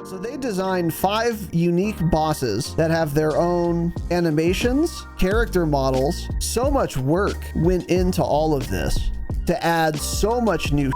So they designed 5 unique bosses that have their own animations, character models. So much work went into all of this to add so much new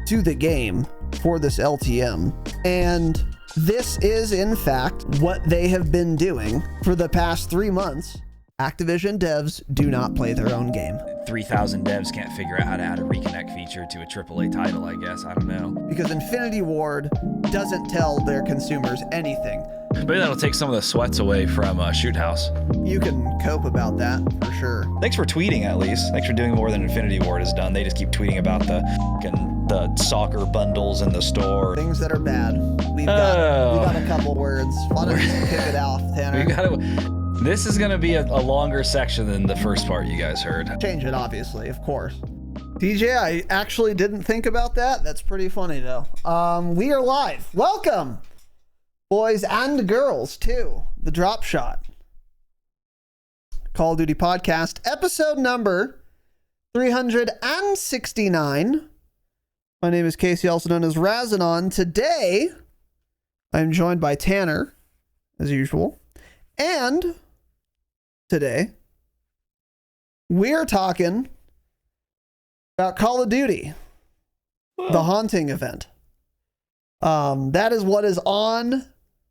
to the game for this LTM. And this is, in fact, what they have been doing for the past 3 months. Activision devs do not play their own game. 3,000 devs can't figure out how to add a reconnect feature to a AAA title, I guess. I don't know. Because Infinity Ward doesn't tell their consumers anything. Maybe that'll take some of the sweats away from Shoot House. You can cope about that, for sure. Thanks for tweeting, at least. Thanks for doing more than Infinity Ward has done. They just keep tweeting about the soccer bundles in the store. Things that are bad. We got a couple words. Why don't you kick it off, Tanner? This is going to be a longer section than the first part you guys heard. Change it, obviously, of course. DJ, I actually didn't think about that. That's pretty funny, though. We are live. Welcome, boys and girls, to the Dropshot Call of Duty podcast, episode number 369. My name is Casey, also known as Razinon. Today, I'm joined by Tanner, as usual. And today, we're talking about Call of Duty, the Haunting event. That is what is on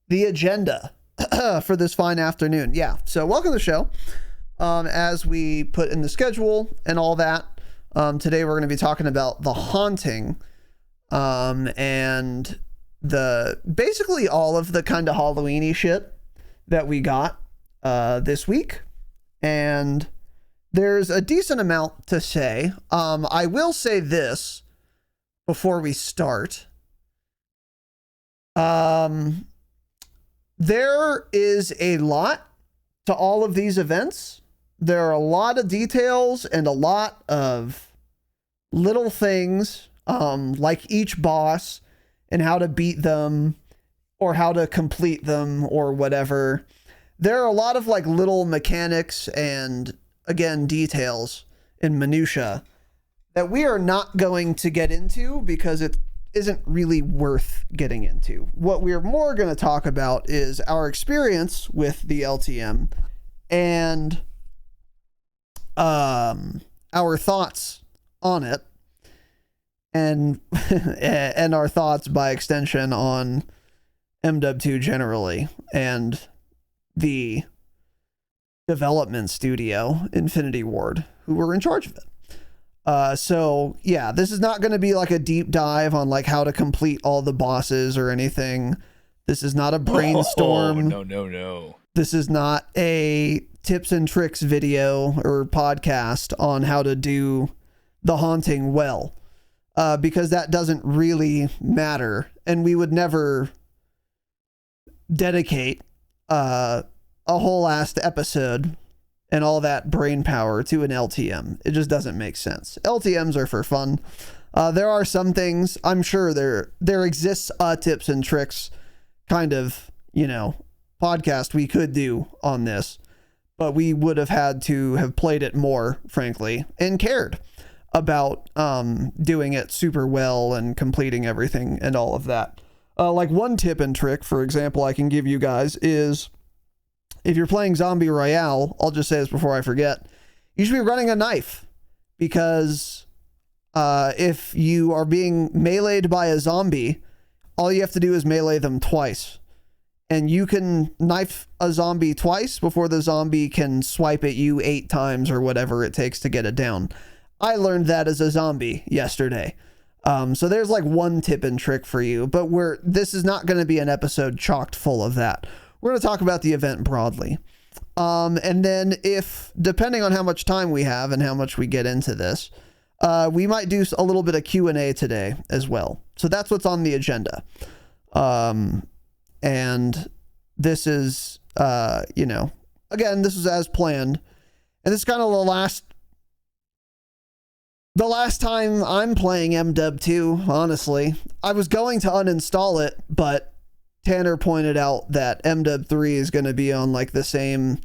the agenda for this fine afternoon. Yeah, so welcome to the show. As we put in the schedule and all that, today we're going to be talking about the Haunting and basically all of the kind of Halloween-y shit that we got this week, and there's a decent amount to say. I will say this before we start. There is a lot to all of these events. There are a lot of details and a lot of little things, like each boss and how to beat them or how to complete them or whatever. There are a lot of like little mechanics and, again, details and minutia that we are not going to get into because it isn't really worth getting into. What we're more going to talk about is our experience with the LTM and our thoughts on it, and and our thoughts by extension on MW2 generally, and the development studio, Infinity Ward, who were in charge of it. So yeah, this is not going to be like a deep dive on like how to complete all the bosses or anything. This is not a brainstorm. Oh, no. This is not a tips and tricks video or podcast on how to do the Haunting well, because that doesn't really matter. And we would never dedicate a whole last episode and all that brain power to an LTM. It just doesn't make sense. LTMs are for fun. There are some things, I'm sure there exists a tips and tricks kind of, podcast we could do on this, but we would have had to have played it more, frankly, and cared about doing it super well and completing everything and all of that. Like one tip and trick, for example, I can give you guys is, if you're playing Zombie Royale, I'll just say this before I forget, you should be running a knife, because if you are being meleeed by a zombie, all you have to do is melee them twice. And you can knife a zombie twice before the zombie can swipe at you 8 times or whatever it takes to get it down. I learned that as a zombie yesterday. So there's like one tip and trick for you, but this is not going to be an episode chocked full of that. We're going to talk about the event broadly. And then depending on how much time we have and how much we get into this, we might do a little bit of Q&A today as well. So that's what's on the agenda. And this is, again, this is as planned. And this is kind of the last time I'm playing MW2, honestly. I was going to uninstall it, but Tanner pointed out that MW3 is going to be on like the same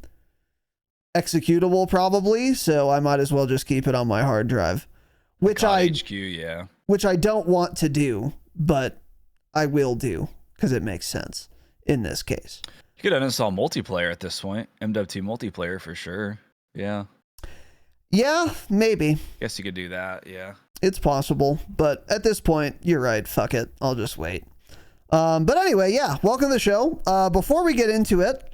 executable probably, so I might as well just keep it on my hard drive, which HQ, yeah. Which I don't want to do, but I will do because it makes sense in this case. You could uninstall multiplayer at this point. MW2 multiplayer for sure. Yeah. Yeah, maybe. Guess you could do that. Yeah. It's possible, but at this point, you're right. Fuck it. I'll just wait. But anyway, yeah, welcome to the show. Before we get into it,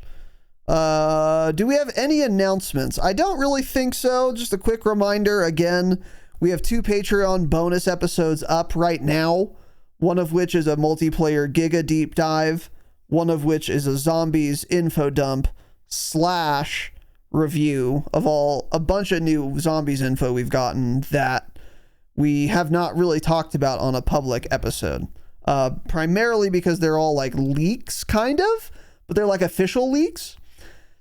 do we have any announcements? I don't really think so. Just a quick reminder. Again, we have 2 Patreon bonus episodes up right now. One of which is a multiplayer Giga deep dive. One of which is a zombies info dump / review of a bunch of new zombies info we've gotten that we have not really talked about on a public episode. Primarily because they're all like leaks, kind of, but they're like official leaks.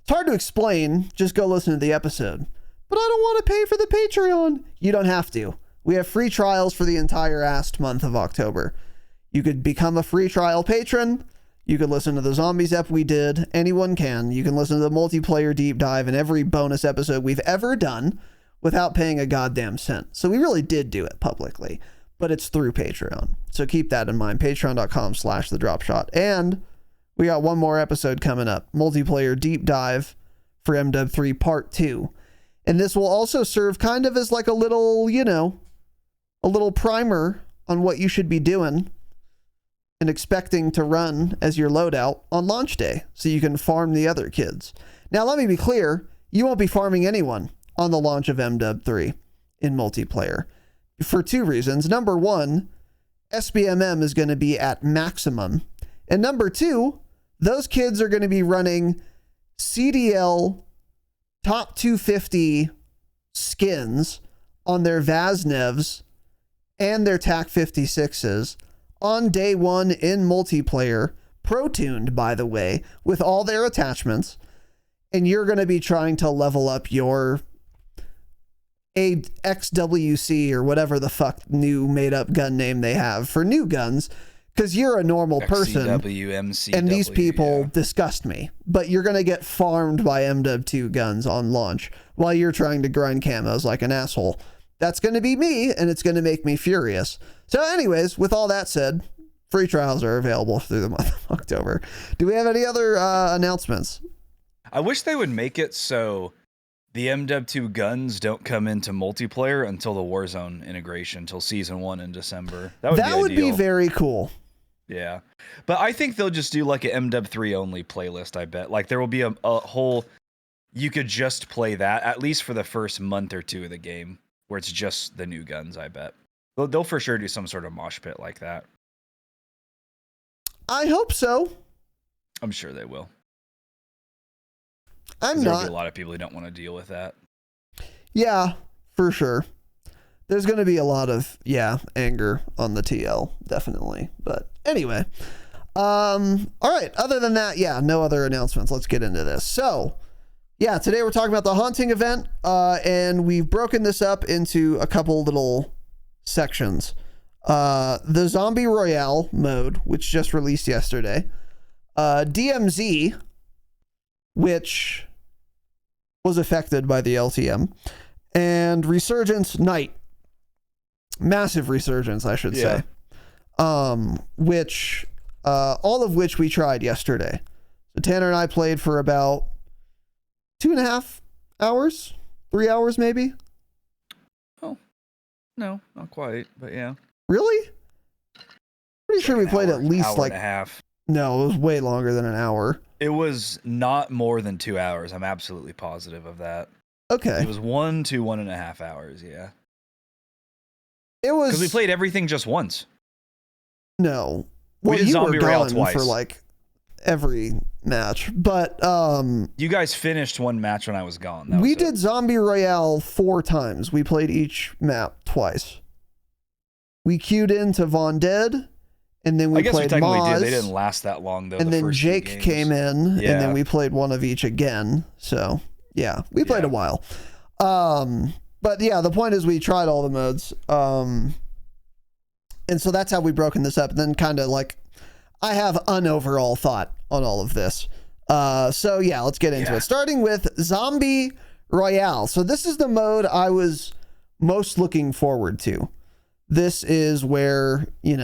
It's hard to explain. Just go listen to the episode. But I don't want to pay for the Patreon. You don't have to. We have free trials for the entire month of October. You could become a free trial patron. You could listen to the zombies ep we did. Anyone can. You can listen to the multiplayer deep dive and every bonus episode we've ever done without paying a goddamn cent. So we really did do it publicly, but it's through Patreon. So keep that in mind. Patreon.com/thedropshot. And we got one more episode coming up. Multiplayer deep dive for MW3 Part 2. And this will also serve kind of as like a little, a little primer on what you should be doing and expecting to run as your loadout on launch day so you can farm the other kids. Now, let me be clear. You won't be farming anyone on the launch of MW3 in multiplayer for 2 reasons. Number 1, SBMM is going to be at maximum. And number 2, those kids are going to be running CDL top 250 skins on their Vaznevs and their TAC 56s on day 1 in multiplayer, pro-tuned, by the way, with all their attachments. And you're going to be trying to level up your XWC or whatever the fuck new made-up gun name they have for new guns, because you're a normal person, and these people disgust me. But you're going to get farmed by MW2 guns on launch while you're trying to grind camos like an asshole. That's going to be me, and it's going to make me furious. So anyways, with all that said, free trials are available through the month of October. Do we have any other announcements? I wish they would make it so the MW2 guns don't come into multiplayer until the Warzone integration, until Season 1 in December. That would be very cool. Yeah. But I think they'll just do like an MW3 only playlist, I bet. Like there will be a whole... You could just play that, at least for the first month or 2 of the game, where it's just the new guns, I bet. They'll for sure do some sort of mosh pit like that. I hope so. I'm sure they will. There'll be a lot of people who don't want to deal with that. Yeah, for sure. There's going to be a lot of, anger on the TL, definitely. But anyway. All right. Other than that, no other announcements. Let's get into this. So, today we're talking about the haunting event, and we've broken this up into a couple little sections. The Zombie Royale mode, which just released yesterday. DMZ, which was affected by the LTM, and Resurgence Night. Massive Resurgence, I should say. Which, all of which we tried yesterday. So Tanner and I played for about 2.5 hours, 3 hours maybe. Oh, no, not quite, but yeah. Really? Pretty sure we played at least hour like and a half. No, it was way longer than an hour. It was not more than 2 hours. I'm absolutely positive of that. Okay. It was 1 to 1.5 hours. Yeah. It was because we played everything just once. No. Well, we did Zombie Royale twice for like every match, but you guys finished one match when I was gone. We did Zombie Royale 4 times. We played each map twice. We queued into Von Dead, and then we played Moz. They didn't last that long though. And then Jake came in, and then we played one of each again. So we played a while. But the point is we tried all the modes. And so that's how we broken this up. And then kind of like, I have an overall thought on all of this. So let's get into it. Starting with Zombie Royale. So this is the mode I was most looking forward to. This is where, you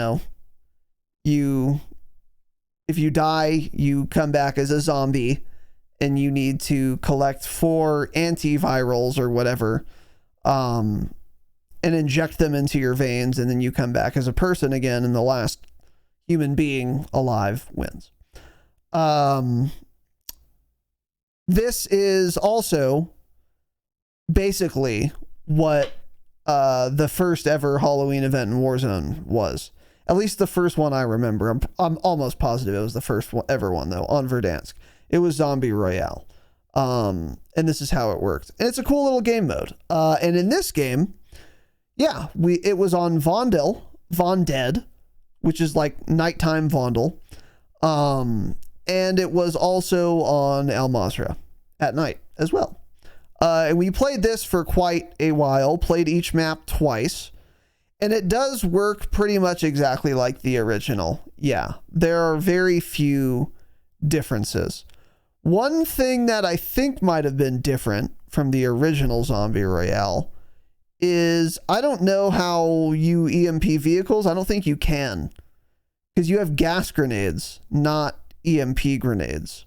if you die, you come back as a zombie, and you need to collect 4 antivirals or whatever, and inject them into your veins, and then you come back as a person again, and the last human being alive wins. This is also basically what the first ever Halloween event in Warzone was. At least the first one I remember. I'm almost positive it was the first ever one, though, on Verdansk. It was Zombie Royale. And this is how it worked. And it's a cool little game mode. And in this game, yeah, it was on Vondel, which is like nighttime Vondel. And it was also on Al Mazrah at night as well. And we played this for quite a while, played each map twice. And it does work pretty much exactly like the original. Yeah, there are very few differences. One thing that I think might have been different from the original Zombie Royale is I don't know how you EMP vehicles. I don't think you can, because you have gas grenades, not EMP grenades.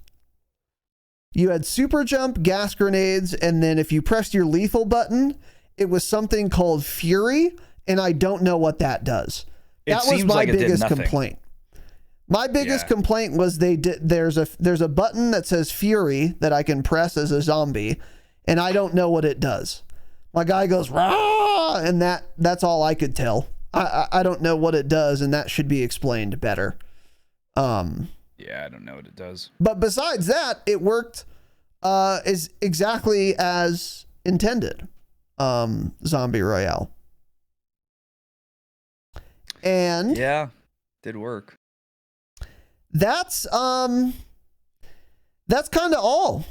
You had super jump, gas grenades, and then if you pressed your lethal button, it was something called Fury, and I don't know what that does. That was my biggest complaint. My biggest complaint was there's a button that says Fury that I can press as a zombie, and I don't know what it does. My guy goes rah, and that's all I could tell. I don't know what it does, and that should be explained better. Yeah, I don't know what it does. But besides that, it worked is exactly as intended. Zombie Royale. And yeah, did work. That's kind of all,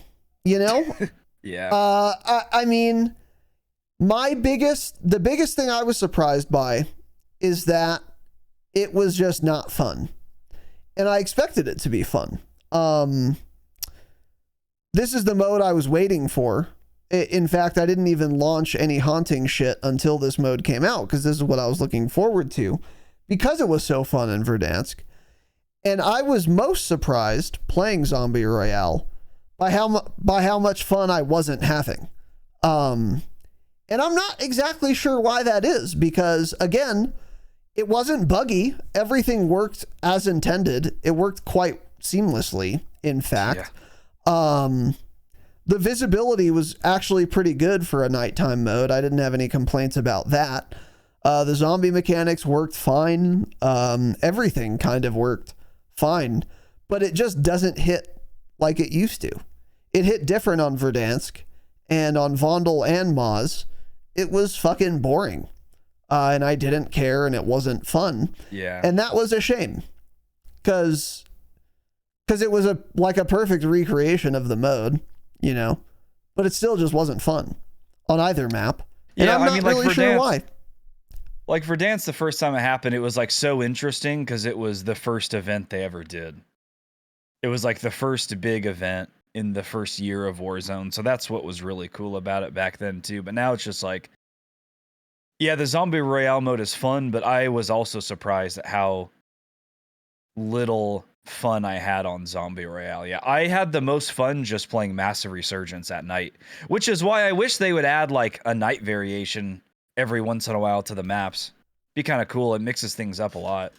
you know? Yeah. I mean, the biggest thing I was surprised by is that it was just not fun. And I expected it to be fun. This is the mode I was waiting for. In fact, I didn't even launch any haunting shit until this mode came out, because this is what I was looking forward to, because it was so fun in Verdansk. And I was most surprised playing Zombie Royale by how much fun I wasn't having. And I'm not exactly sure why that is, because again, it wasn't buggy. Everything worked as intended. It worked quite seamlessly, in fact. Yeah. The visibility was actually pretty good for a nighttime mode. I didn't have any complaints about that. The zombie mechanics worked fine. Everything kind of worked fine, but it just doesn't hit like it used to. It hit different on Verdansk, and on Vondel and Maz, it was fucking boring. And I didn't care, and it wasn't fun. Yeah. And that was a shame, because it was a perfect recreation of the mode, you know, but it still just wasn't fun on either map. And yeah, I'm not really sure why. Like Verdansk, the first time it happened, it was like so interesting because it was the first event they ever did. It was like the first big event in the first year of Warzone. So that's what was really cool about it back then too. But now it's just like, yeah, the Zombie Royale mode is fun, but I was also surprised at how little fun I had on Zombie Royale. Yeah, I had the most fun just playing Massive Resurgence at night, which is why I wish they would add like a night variation every once in a while to the maps. Be kind of cool. It mixes things up a lot.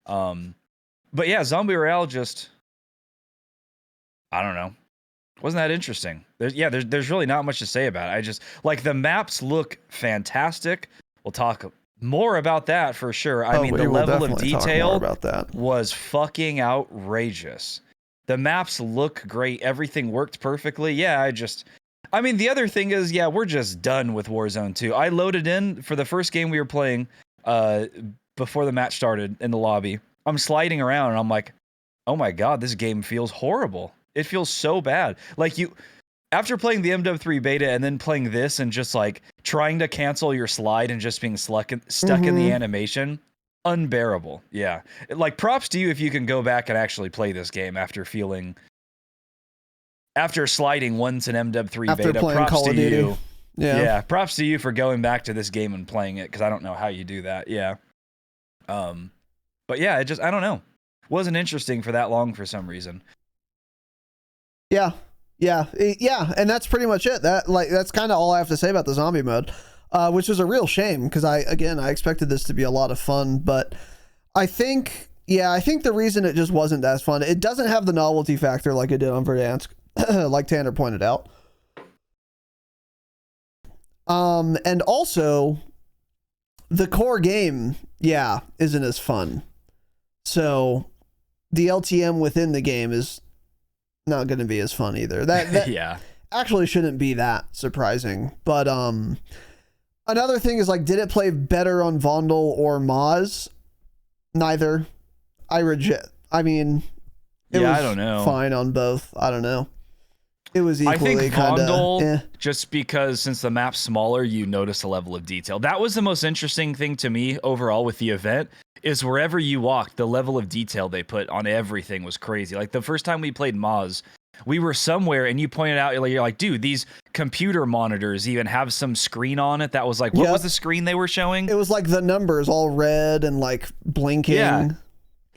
But yeah, Zombie Royale just, I don't know, wasn't that interesting. There's really not much to say about it. I just like the maps look fantastic. We'll talk more about that for sure. I mean, the level of detail about that was fucking outrageous. The maps look great. Everything worked perfectly. Yeah, I mean, the other thing is, yeah, we're just done with Warzone 2. I loaded in for the first game we were playing before the match started in the lobby. I'm sliding around and I'm like, oh my God, this game feels horrible. It feels so bad. Like after playing the MW3 beta and then playing this and just like trying to cancel your slide and just being stuck in the animation, unbearable. Yeah. Like props to you if you can go back and actually play this game after sliding once in MW3 after beta. Playing props Call to of Duty. you. Yeah. Props to you for going back to this game and playing it, because I don't know how you do that. Yeah. But yeah, I don't know. wasn't interesting for that long for some reason. Yeah, and that's pretty much it. That's kind of all I have to say about the zombie mode, which is a real shame because I expected this to be a lot of fun, but I think the reason it just wasn't as fun, it doesn't have the novelty factor like it did on Verdansk, like Tanner pointed out. And also the core game, isn't as fun. So the LTM within the game is not going to be as fun either. That yeah, actually shouldn't be that surprising. But another thing is, like, did it play better on Vondel or Moz? Neither. I mean, it was I don't know. Fine on both. I don't know. It was equally I think kind Vondel, of just because since the map's smaller, you notice a level of detail. That was the most interesting thing to me overall with the event, is wherever you walked, the level of detail they put on everything was crazy. Like the first time we played Moz, we were somewhere and you pointed out, you're like, dude, these computer monitors even have some screen on it that was like, what was the screen they were showing? It was like the numbers all red and like blinking. Yeah.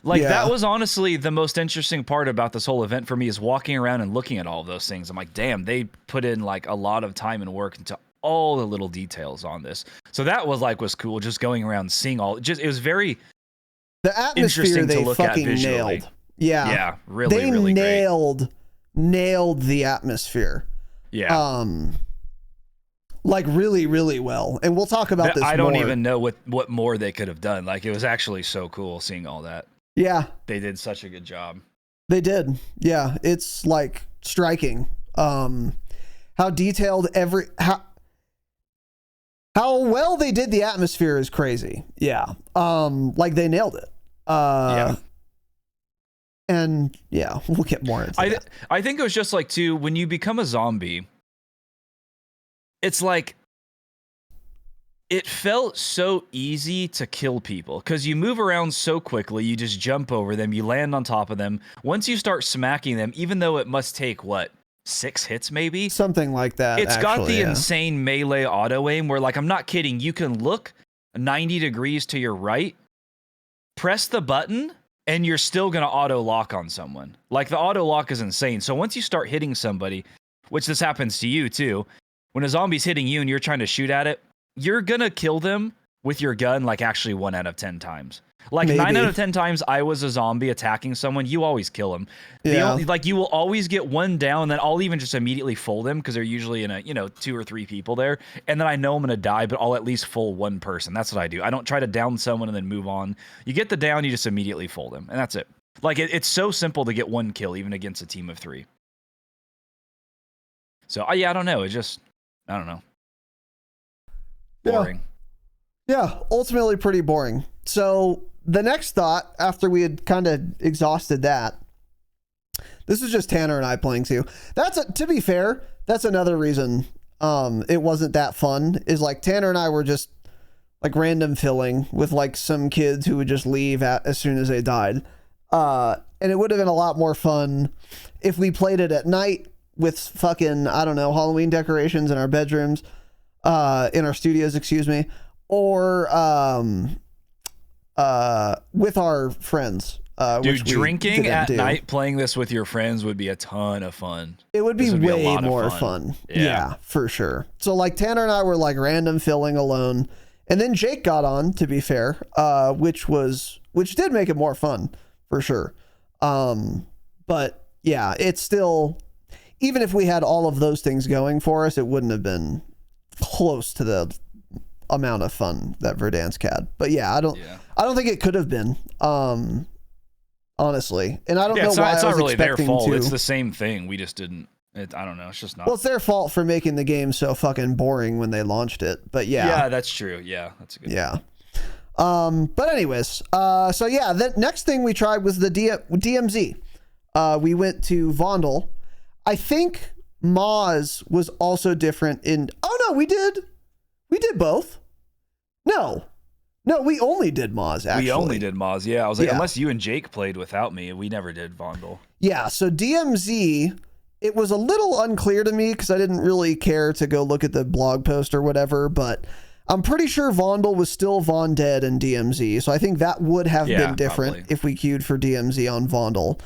Like that was honestly the most interesting part about this whole event for me, is walking around and looking at all of those things. I'm like, damn, they put in like a lot of time and work into all the little details on this. So that was cool, just going around seeing it was very the atmosphere they fucking nailed. Yeah, really, they really great. nailed the atmosphere. Yeah. Like really, really well. And we'll talk about this more. I don't even know what more they could have done. Like it was actually so cool seeing all that. Yeah. They did such a good job. They did. Yeah. It's like striking. How detailed how well they did the atmosphere is crazy. Yeah. Like they nailed it. And yeah, we'll get more into that. I think it was just like too, when you become a zombie, it's like it felt so easy to kill people because you move around so quickly. You just jump over them, you land on top of them. Once you start smacking them, even though it must take 6 hits maybe, something like that, it's got the insane melee auto aim where, like, I'm not kidding, you can look 90 degrees to your right, press the button, and you're still gonna auto lock on someone. Like the auto lock is insane. So once you start hitting somebody, which this happens to you too, when a zombie's hitting you and you're trying to shoot at it, you're gonna kill them with your gun like actually 1 out of 10 times. Like maybe 9 out of 10 times I was a zombie attacking someone, you always kill them. Yeah. Like you will always get one down, then I'll even just immediately full them because they're usually in a 2 or 3 people there, and then I know I'm gonna die, but I'll at least full one person. That's what I do. I don't try to down someone and then move on. You get the down, you just immediately full them, and that's it. Like it's so simple to get 1 kill even against a team of 3. So I don't know. I don't know. Boring. Yeah, ultimately pretty boring. So the next thought, after we had kind of exhausted that, this is just Tanner and I playing too. To be fair, that's another reason it wasn't that fun, is like Tanner and I were just like random filling with like some kids who would just leave as soon as they died. And it would have been a lot more fun if we played it at night with fucking, I don't know, Halloween decorations in our bedrooms, in our studios, excuse me, or with our friends. Dude, drinking at night playing this with your friends would be a ton of fun. It would be way more fun. Yeah, for sure. So like Tanner and I were like random filling alone, and then Jake got on, to be fair, which did make it more fun for sure. But yeah, it's still, even if we had all of those things going for us, it wouldn't have been close to the amount of fun that Verdansk had. But yeah, I don't think it could have been, honestly. And I don't know why it's I was not really their expecting fault. to. It's the same thing. We just didn't. I don't know. It's just not. Well, it's their fault for making the game so fucking boring when they launched it. But yeah. Yeah, that's true. Yeah, that's a good point. But anyways, so yeah, the next thing we tried was the DMZ. We went to Vondel. I think Moz was also different we did both. No, we only did Moz, actually. We only did Moz, yeah. I was like, unless you and Jake played without me, we never did Vondel. Yeah, so DMZ, it was a little unclear to me because I didn't really care to go look at the blog post or whatever, but I'm pretty sure Vondel was still Von Dead in DMZ, so I think that would have been different probably. if we queued for DMZ on Vondel.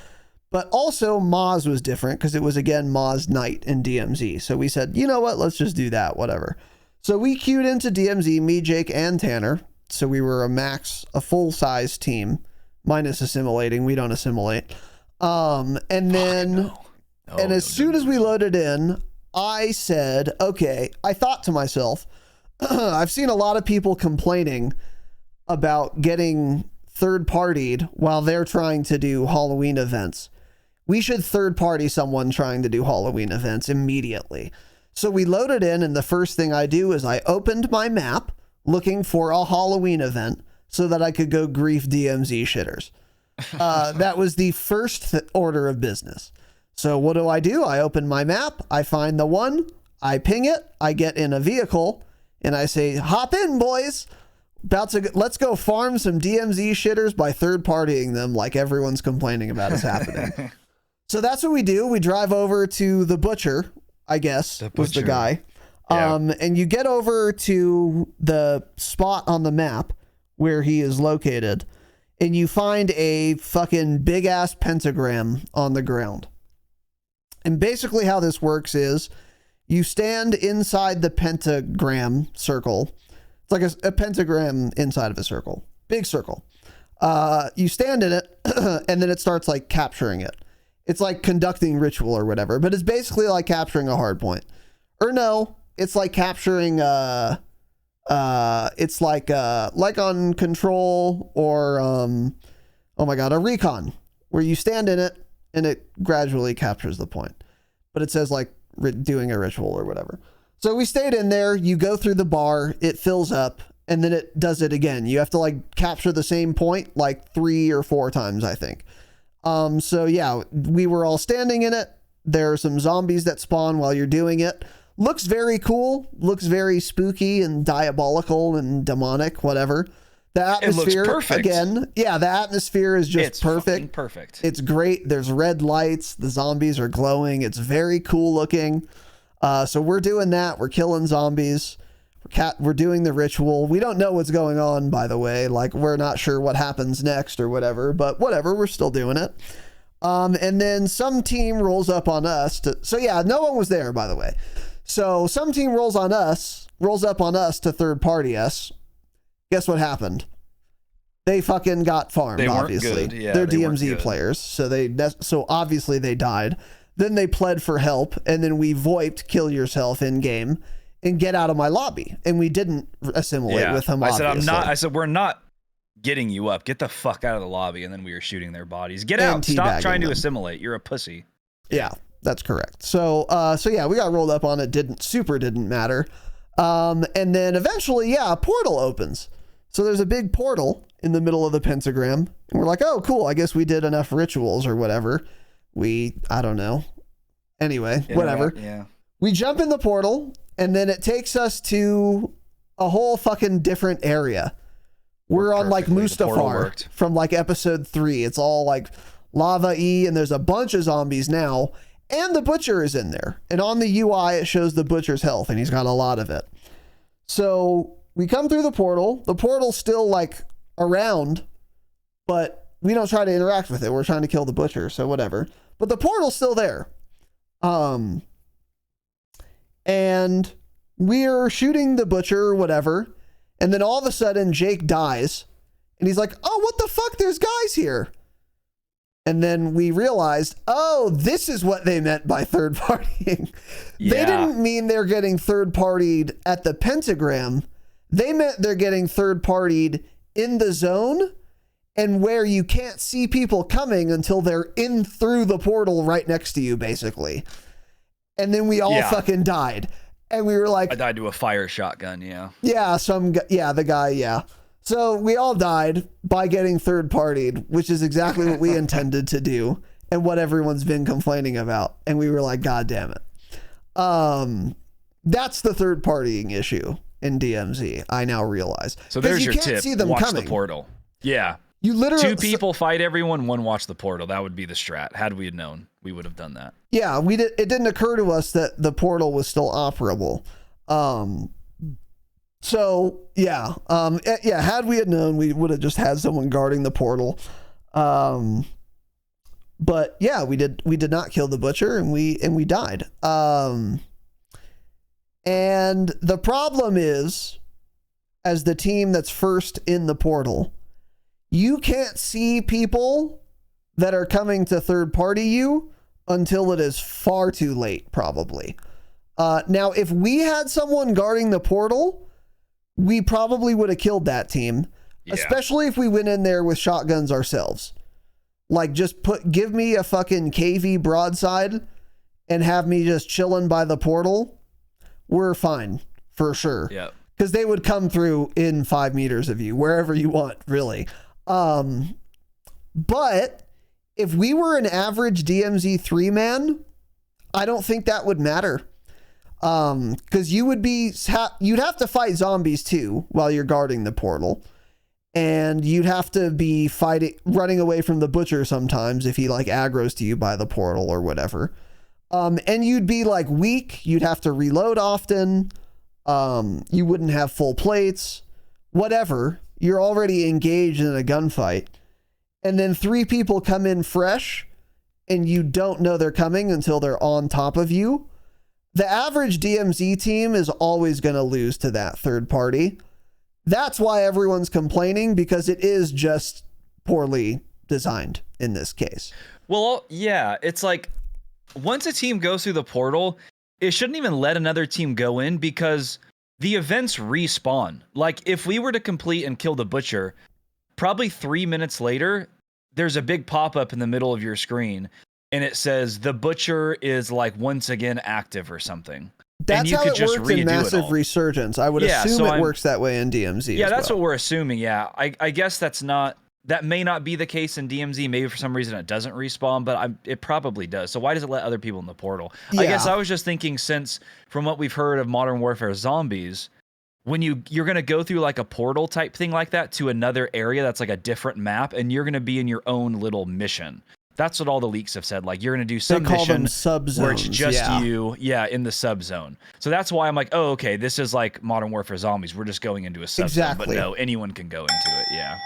But also Moz was different because it was, again, Moz Night in DMZ. So we said, you know what, let's just do that, whatever. So we queued into DMZ, me, Jake, and Tanner. So we were a full-size team, minus assimilating. We don't assimilate. And then, as soon as we loaded in, I said, okay, I thought to myself, I've seen a lot of people complaining about getting third-partied while they're trying to do Halloween events. We should third-party someone trying to do Halloween events immediately. So we loaded in, and the first thing I do is I opened my map looking for a Halloween event so that I could go grief DMZ shitters. That was the first order of business. So what do? I open my map, I find the one, I ping it, I get in a vehicle, and I say, hop in, boys. Let's go farm some DMZ shitters by third-partying them like everyone's complaining about is happening. So that's what we do. We drive over to the Butcher, I guess, was the guy. Yeah. And you get over to the spot on the map where he is located, and you find a fucking big-ass pentagram on the ground. And basically how this works is you stand inside the pentagram circle. It's like a pentagram inside of a circle. Big circle. You stand in it, and then it starts like capturing it. It's like conducting ritual or whatever, but it's basically like capturing a hard point. Or no, it's like capturing it's like on Control or oh my god, a recon, where you stand in it and it gradually captures the point. But it says like doing a ritual or whatever. So we stayed in there, you go through the bar, it fills up, and then it does it again. You have to like capture the same point like 3 or 4 times, I think. So yeah, we were all standing in it. There are some zombies that spawn while you're doing it. Looks very cool. Looks very spooky and diabolical and demonic, whatever. The atmosphere, it looks perfect. Again, yeah, the atmosphere is just perfect. Perfect. It's great. There's red lights. The zombies are glowing. It's very cool looking. So we're doing that. We're killing zombies. We're doing the ritual. We don't know what's going on, by the way. Like, we're not sure what happens next or whatever, but whatever, we're still doing it. And then some team rolls up on us so yeah, no one was there, by the way. So some team rolls up on us to third party us. Guess what happened? They fucking got farmed, obviously. Yeah, they're DMZ players, so obviously they died. Then they pled for help, and then we VoIPed kill yourself in game and get out of my lobby. And we didn't assimilate with him, obviously. I said, we're not getting you up. Get the fuck out of the lobby. And then we were shooting their bodies. Get out. Stop trying to assimilate. You're a pussy. Yeah, that's correct. So yeah, we got rolled up on it. Didn't matter. And then eventually, yeah, a portal opens. So there's a big portal in the middle of the pentagram. And we're like, oh, cool. I guess we did enough rituals or whatever. I don't know. Anyway, whatever. Yeah. We jump in the portal, and then it takes us to a whole fucking different area. We're on like Mustafar from like episode 3. It's all like lava-y, and there's a bunch of zombies now, and the Butcher is in there. And on the UI, it shows the Butcher's health, and he's got a lot of it. So we come through the portal. The portal's still like around, but we don't try to interact with it. We're trying to kill the Butcher, so whatever. But the portal's still there. And we're shooting the Butcher or whatever, and then all of a sudden Jake dies, and he's like, oh, what the fuck, there's guys here. And then we realized, oh, this is what they meant by third partying. Yeah. They didn't mean they're getting third partied at the pentagram. They meant they're getting third partied in the zone, and where you can't see people coming until they're in through the portal right next to you, basically. And then we all fucking died. And we were like... I died to a fire shotgun, yeah. Yeah, the guy, yeah. So we all died by getting third-partied, which is exactly what we intended to do and what everyone's been complaining about. And we were like, God damn it. That's the third-partying issue in DMZ, I now realize. So there's your tip. See them watch coming. The portal. Yeah. You literally 2 people fight everyone, 1 watch the portal. That would be the strat. Had we had known, we would have done that. Yeah, it didn't occur to us that the portal was still operable. So yeah, had we had known, we would have just had someone guarding the portal. But yeah, we did not kill the butcher, and we died. And the problem is, as the team that's first in the portal, you can't see people that are coming to third party you until it is far too late, probably. Now, if we had someone guarding the portal, we probably would have killed that team, especially if we went in there with shotguns ourselves. Like, just give me a fucking KV broadside and have me just chilling by the portal. We're fine, for sure. Yeah. Because they would come through in 5 meters of you, wherever you want, really. But if we were an average DMZ 3-man, I don't think that would matter. Because you'd have to fight zombies too while you're guarding the portal. And you'd have to be running away from the butcher sometimes if he like aggroes to you by the portal or whatever. And you'd be like weak. You'd have to reload often. You wouldn't have full plates, whatever. You're already engaged in a gunfight. And then 3 people come in fresh and you don't know they're coming until they're on top of you. The average DMZ team is always going to lose to that third party. That's why everyone's complaining, because it is just poorly designed in this case. Well, yeah, it's like once a team goes through the portal, it shouldn't even let another team go in because the events respawn. Like if we were to complete and kill the butcher, probably 3 minutes later, there's a big pop-up in the middle of your screen and it says the butcher is like once again active or something. That's how it works in Massive Resurgence. I would assume it works that way in DMZ. Yeah, that's what we're assuming. Yeah, I guess that may not be the case in DMZ. Maybe for some reason it doesn't respawn, but it probably does. So why does it let other people in the portal? Yeah. I guess I was just thinking, since from what we've heard of Modern Warfare zombies, when you're going to go through like a portal type thing like that to another area that's like a different map, and you're going to be in your own little mission. That's what all the leaks have said. Like you're going to do some mission where it's just you, in the sub zone. So that's why I'm like, oh, okay, this is like Modern Warfare zombies. We're just going into a sub zone, but no, anyone can go into it. Yeah.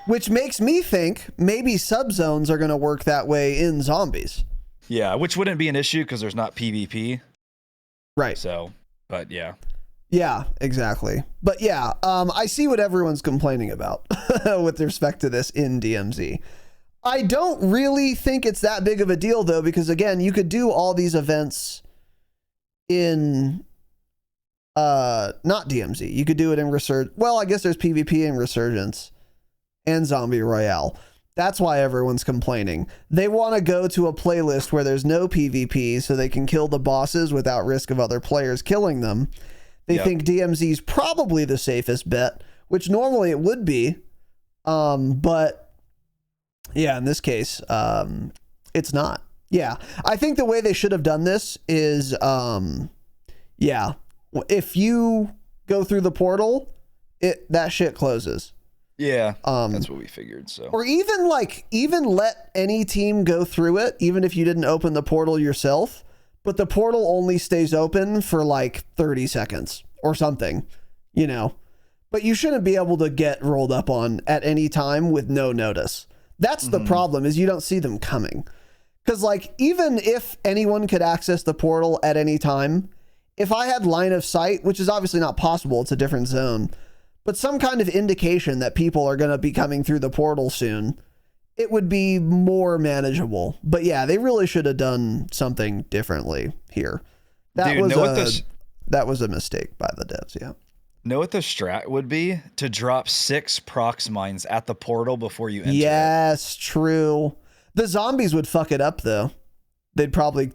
Which makes me think maybe sub zones are going to work that way in zombies. Yeah, which wouldn't be an issue because there's not PvP. Right. So, but yeah. Yeah, exactly. But yeah, I see what everyone's complaining about with respect to this in DMZ. I don't really think it's that big of a deal, though, because, again, you could do all these events in not DMZ. You could do it in Resurgence. Well, I guess there's PvP in Resurgence and Zombie Royale. That's why everyone's complaining. They want to go to a playlist where there's no PvP so they can kill the bosses without risk of other players killing them. They think DMZ is probably the safest bet, which normally it would be. But yeah, in this case, it's not. Yeah, I think the way they should have done this is, if you go through the portal, that shit closes. Yeah, that's what we figured. So, or even let any team go through it, even if you didn't open the portal yourself, but the portal only stays open for like 30 seconds or something, But you shouldn't be able to get rolled up on at any time with no notice. That's the problem, is you don't see them coming. Because, like, even if anyone could access the portal at any time, if I had line of sight, which is obviously not possible, it's a different zone, but some kind of indication that people are going to be coming through the portal soon, it would be more manageable. But yeah, they really should have done something differently here. That was a mistake by the devs, yeah. Know what the strat would be? To drop 6 prox mines at the portal before you enter. Yes, true. The zombies would fuck it up, though. They'd probably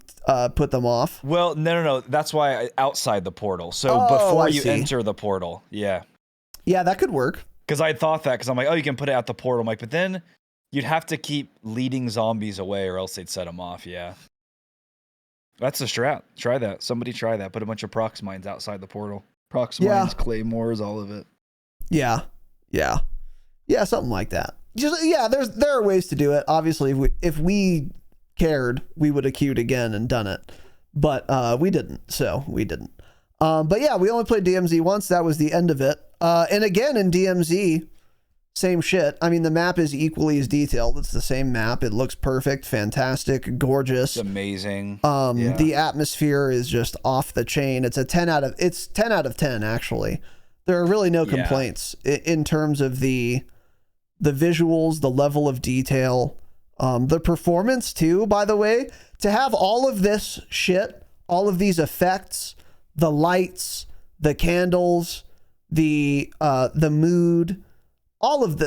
put them off. Well, no. That's why outside the portal. So before you enter the portal. Yeah. Yeah, that could work. Because I thought that, because I'm like, oh, you can put it at the portal. I'm like, but then you'd have to keep leading zombies away or else they'd set them off. Yeah. That's the strat. Try that. Somebody try that. Put a bunch of prox mines outside the portal. Prox mines, claymores, all of it. Yeah, something like that. There are ways to do it. Obviously, if we cared, we would have queued again and done it, but we didn't. So we didn't. But yeah, we only played DMZ once. That was the end of it. And again, in DMZ, same shit. I mean, the map is equally as detailed. It's the same map. It looks perfect, fantastic, gorgeous. It's amazing. The atmosphere is just off the chain. It's 10 out of 10, actually. There are really no complaints in terms of the visuals, the level of detail, the performance too, by the way. To have all of this shit, all of these effects, the lights, the candles, the mood, all of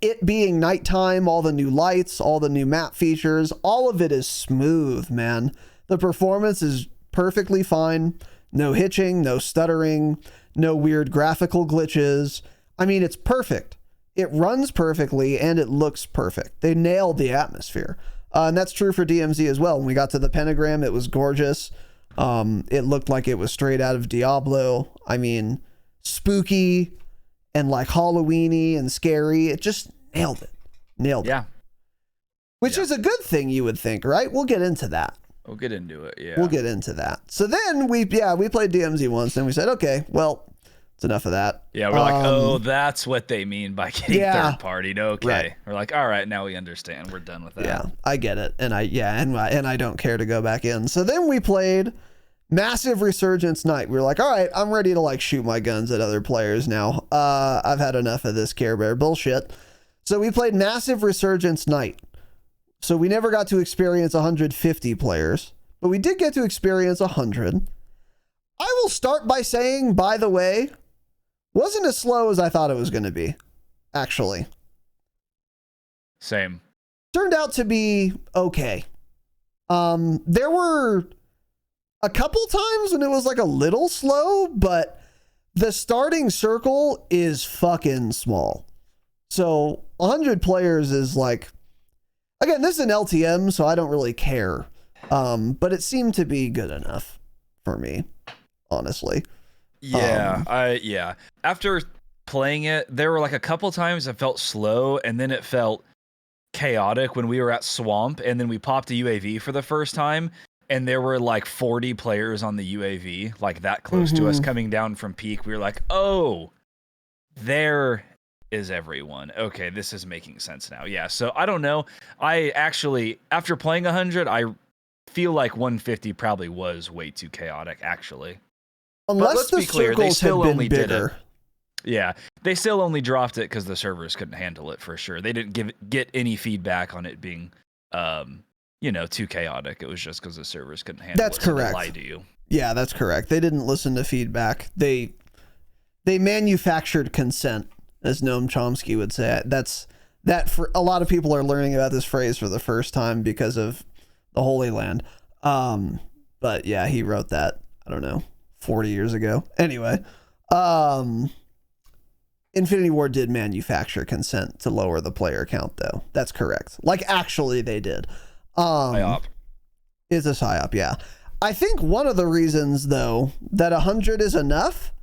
it being nighttime, all the new lights, all the new map features, all of it is smooth, man. The performance is perfectly fine. No hitching, no stuttering, no weird graphical glitches. I mean, it's perfect. It runs perfectly and it looks perfect. They nailed the atmosphere. And that's true for DMZ as well. When we got to the pentagram, it was gorgeous. It looked like it was straight out of Diablo. I mean, spooky and like Halloween-y and scary. It just nailed it. Yeah. Which is a good thing, you would think, right? We'll get into that. We'll get into it, yeah. We'll get into that. So then we played DMZ once, and we said, okay, well, it's enough of that. Yeah, we're like, oh, that's what they mean by getting third partied. Okay. Right. We're like, all right, now we understand. We're done with that. Yeah, I get it. And I don't care to go back in. So then we played Massive Resurgence Night. We were like, all right, I'm ready to like shoot my guns at other players now. I've had enough of this Care Bear bullshit. So we played Massive Resurgence Night. So we never got to experience 150 players, but we did get to experience 100. I will start by saying, by the way, wasn't as slow as I thought it was going to be, actually. Same. Turned out to be okay. There were a couple times when it was like a little slow, but the starting circle is fucking small. So 100 players is like, again, this is an LTM, so I don't really care. But it seemed to be good enough for me, honestly. Yeah, after playing it, there were like a couple times it felt slow, and then it felt chaotic when we were at Swamp, and then we popped a UAV for the first time, and there were like 40 players on the UAV, like that close to us coming down from peak. We were like, oh, there is everyone. Okay, this is making sense now. Yeah, so I don't know. I actually, after playing 100, I feel like 150 probably was way too chaotic, actually. Unless the circles had been bigger. Yeah, they still only dropped it because the servers couldn't handle it for sure. They didn't get any feedback on it being, too chaotic. It was just because the servers couldn't handle it. That's correct. So they lied to you. Yeah, that's correct. They didn't listen to feedback. They manufactured consent, as Noam Chomsky would say. That for a lot of people are learning about this phrase for the first time because of the Holy Land. But yeah, he wrote that, I don't know, 40 years ago. Anyway, Infinity Ward did manufacture consent to lower the player count, though. That's correct. Like, actually, they did. PSYOP. It's a PSYOP, yeah. I think one of the reasons, though, that 100 is enough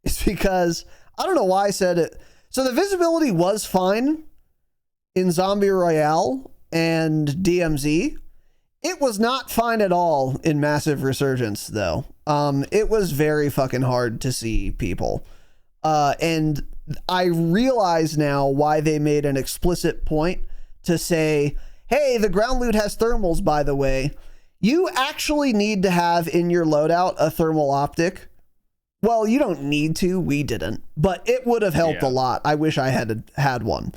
is because, I don't know why I said it. So the visibility was fine in Zombie Royale and DMZ. It was not fine at all in Massive Resurgence, though. It was very fucking hard to see people. And I realize now why they made an explicit point to say, hey, the ground loot has thermals, by the way. You actually need to have in your loadout a thermal optic. Well, you don't need to. We didn't. But it would have helped a lot. I wish I had one.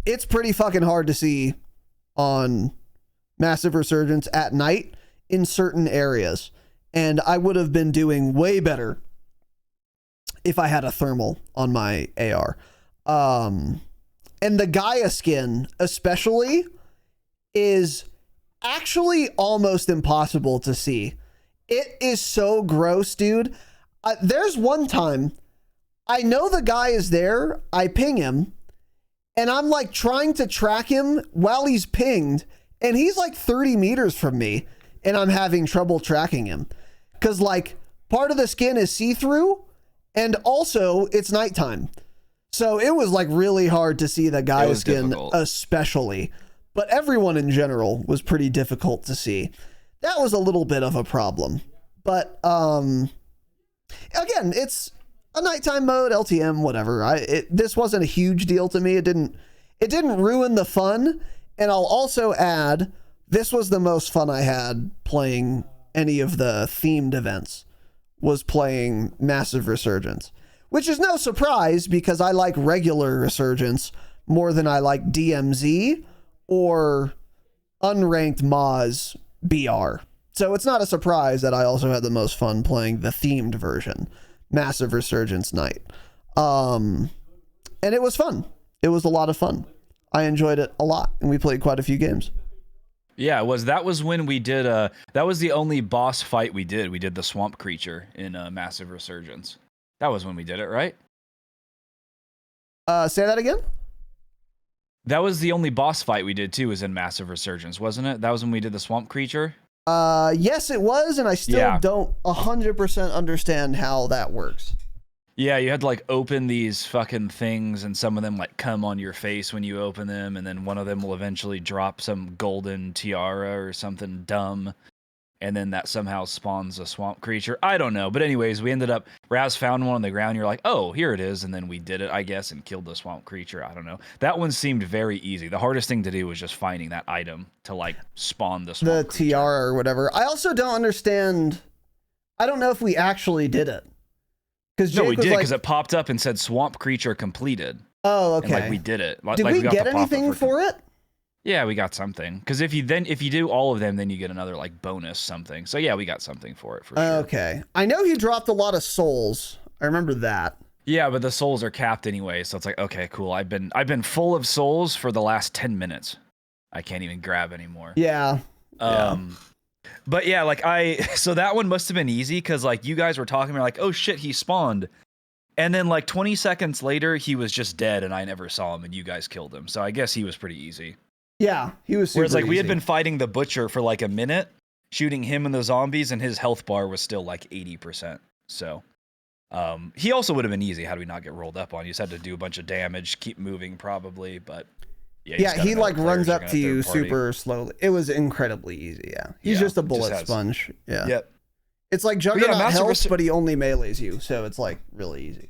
It's pretty fucking hard to see on Massive Resurgence at night in certain areas. And I would have been doing way better if I had a thermal on my AR. And the Gaia skin, especially, is actually almost impossible to see. It is so gross, dude. There's one time, I know the guy is there, I ping him, and I'm like trying to track him while he's pinged, and he's like 30 meters from me, and I'm having trouble tracking him. Because like part of the skin is see-through, and also it's nighttime. So it was like really hard to see the Gaia skin, especially. But everyone in general was pretty difficult to see. That was a little bit of a problem. But again, it's a nighttime mode, LTM, whatever. This wasn't a huge deal to me. It didn't ruin the fun. And I'll also add, this was the most fun I had playing any of the themed events, was playing Massive Resurgence, which is no surprise because I like regular Resurgence more than I like DMZ or unranked Moz BR. So it's not a surprise that I also had the most fun playing the themed version, Massive Resurgence Night. And it was fun. It was a lot of fun. I enjoyed it a lot, and we played quite a few games. Yeah, that was when we did that was the only boss fight we did. We did the swamp creature in Massive Resurgence. That was when we did it, right? Say that again? That was the only boss fight we did too, was in Massive Resurgence, wasn't it? That was when we did the swamp creature? Yes, it was, and I still don't 100% understand how that works. Yeah, you had to like open these fucking things, and some of them like come on your face when you open them, and then one of them will eventually drop some golden tiara or something dumb, and then that somehow spawns a swamp creature. I don't know, but anyways, we ended up, Raz found one on the ground, you're like, oh, here it is, and then we did it, I guess, and killed the swamp creature. I don't know. That one seemed very easy. The hardest thing to do was just finding that item to like spawn the swamp creature. Tiara or whatever. I also don't understand, I don't know if we actually did it. No, we did, because it popped up and said swamp creature completed. Oh, okay. And like we did it. Did we get anything for it? Yeah, we got something. Because if you do all of them, then you get another like bonus something. So yeah, we got something for it for sure. Okay. I know he dropped a lot of souls. I remember that. Yeah, but the souls are capped anyway, so it's like, okay, cool. I've been full of souls for the last 10 minutes. I can't even grab anymore. Yeah. But yeah, like so that one must have been easy because like you guys were talking, we're like, oh shit, he spawned. And then like 20 seconds later, he was just dead and I never saw him and you guys killed him. So I guess he was pretty easy. Yeah, he was super Whereas like easy. we had been fighting the butcher for like a minute, shooting him and the zombies, and his health bar was still like 80%. So he also would have been easy had we not get rolled up on. You just had to do a bunch of damage, keep moving probably, but yeah, he like runs up to you super slowly. It was incredibly easy. Yeah, he's just a bullet sponge. Yeah. Yep. It's like Juggernaut health, but he only melees you, so it's like really easy.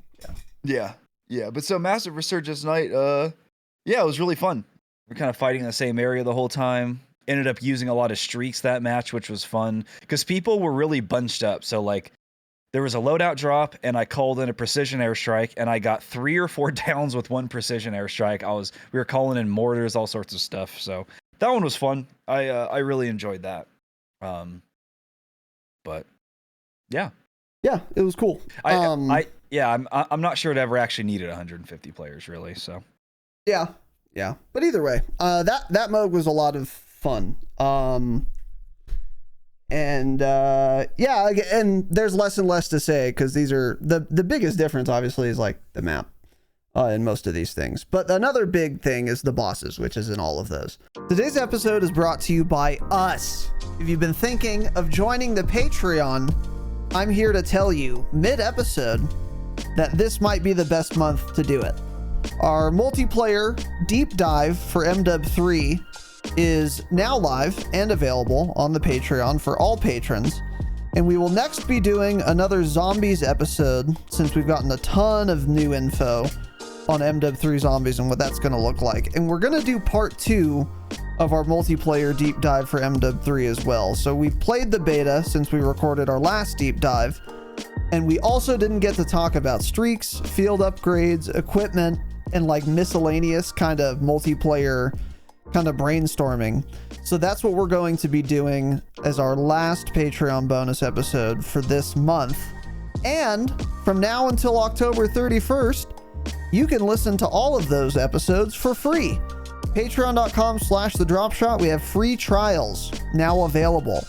Yeah. But so Massive Resurgence Night, yeah, it was really fun. We're kind of fighting in the same area the whole time. Ended up using a lot of streaks that match, which was fun because people were really bunched up. So like, there was a loadout drop, and I called in a precision airstrike, and I got 3 or 4 downs with one precision airstrike. We were calling in mortars, all sorts of stuff. So that one was fun. I really enjoyed that. But yeah, it was cool. I'm not sure it ever actually needed 150 players really. So yeah. But either way, that mode was a lot of fun. And there's less and less to say because these are the biggest difference obviously is like the map in most of these things. But another big thing is the bosses, which is in all of those. Today's episode is brought to you by us. If you've been thinking of joining the Patreon, I'm here to tell you mid-episode that this might be the best month to do it. Our multiplayer deep dive for MW3 is now live and available on the Patreon for all patrons, and we will next be doing another zombies episode since we've gotten a ton of new info on MW3 zombies and what that's going to look like, and we're going to do part 2 of our multiplayer deep dive for MW3 as well. So we played the beta since we recorded our last deep dive, and we also didn't get to talk about streaks, field upgrades, equipment, and like miscellaneous kind of multiplayer kind of brainstorming. So that's what we're going to be doing as our last Patreon bonus episode for this month. And from now until October 31st, you can listen to all of those episodes for free. Patreon.com/thedropshot. We have free trials now available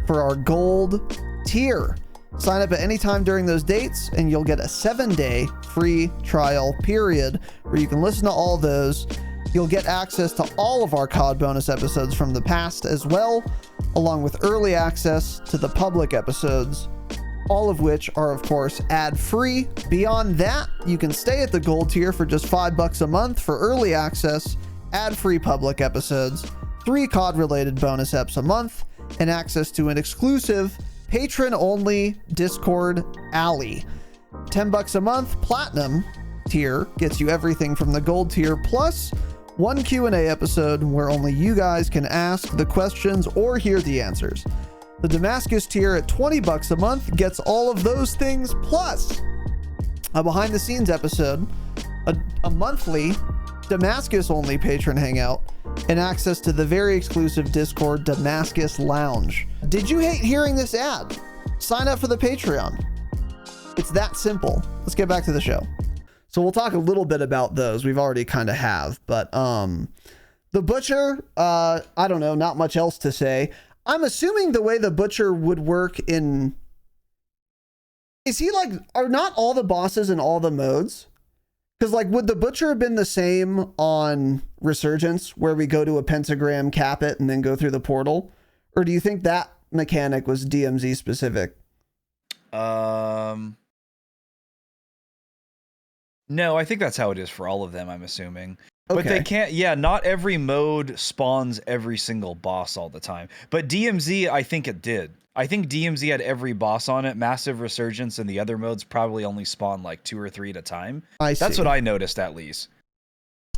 for our gold tier. Sign up at any time during those dates and you'll get a 7-day free trial period where you can listen to all those. You'll get access to all of our COD bonus episodes from the past as well, along with early access to the public episodes, all of which are, of course, ad-free. Beyond that, you can stay at the gold tier for just $5 a month for early access, ad-free public episodes, 3 COD-related bonus eps a month, and access to an exclusive patron only Discord alley. $10 a month. Platinum tier gets you everything from the gold tier plus one Q&A episode where only you guys can ask the questions or hear the answers. The Damascus tier at $20 a month gets all of those things plus a behind the scenes episode, a monthly Damascus only patron hangout, and access to the very exclusive Discord Damascus Lounge. Did you hate hearing this ad? Sign up for the Patreon. It's that simple. Let's get back to the show. So we'll talk a little bit about those. We've already kind of have, but the Butcher, I don't know, not much else to say. I'm assuming the way the Butcher would work in... Is he like... Are not all the bosses in all the modes? Because like, would the Butcher have been the same on Resurgence, where we go to a pentagram, cap it, and then go through the portal? Or do you think that mechanic was DMZ specific? No, I think that's how it is for all of them, I'm assuming. But Okay. they can't, yeah, not every mode spawns every single boss all the time. But DMZ, I think it did. I think DMZ had every boss on it. Massive Resurgence and the other modes probably only spawn like 2 or 3 at a time. That's what I noticed, at least.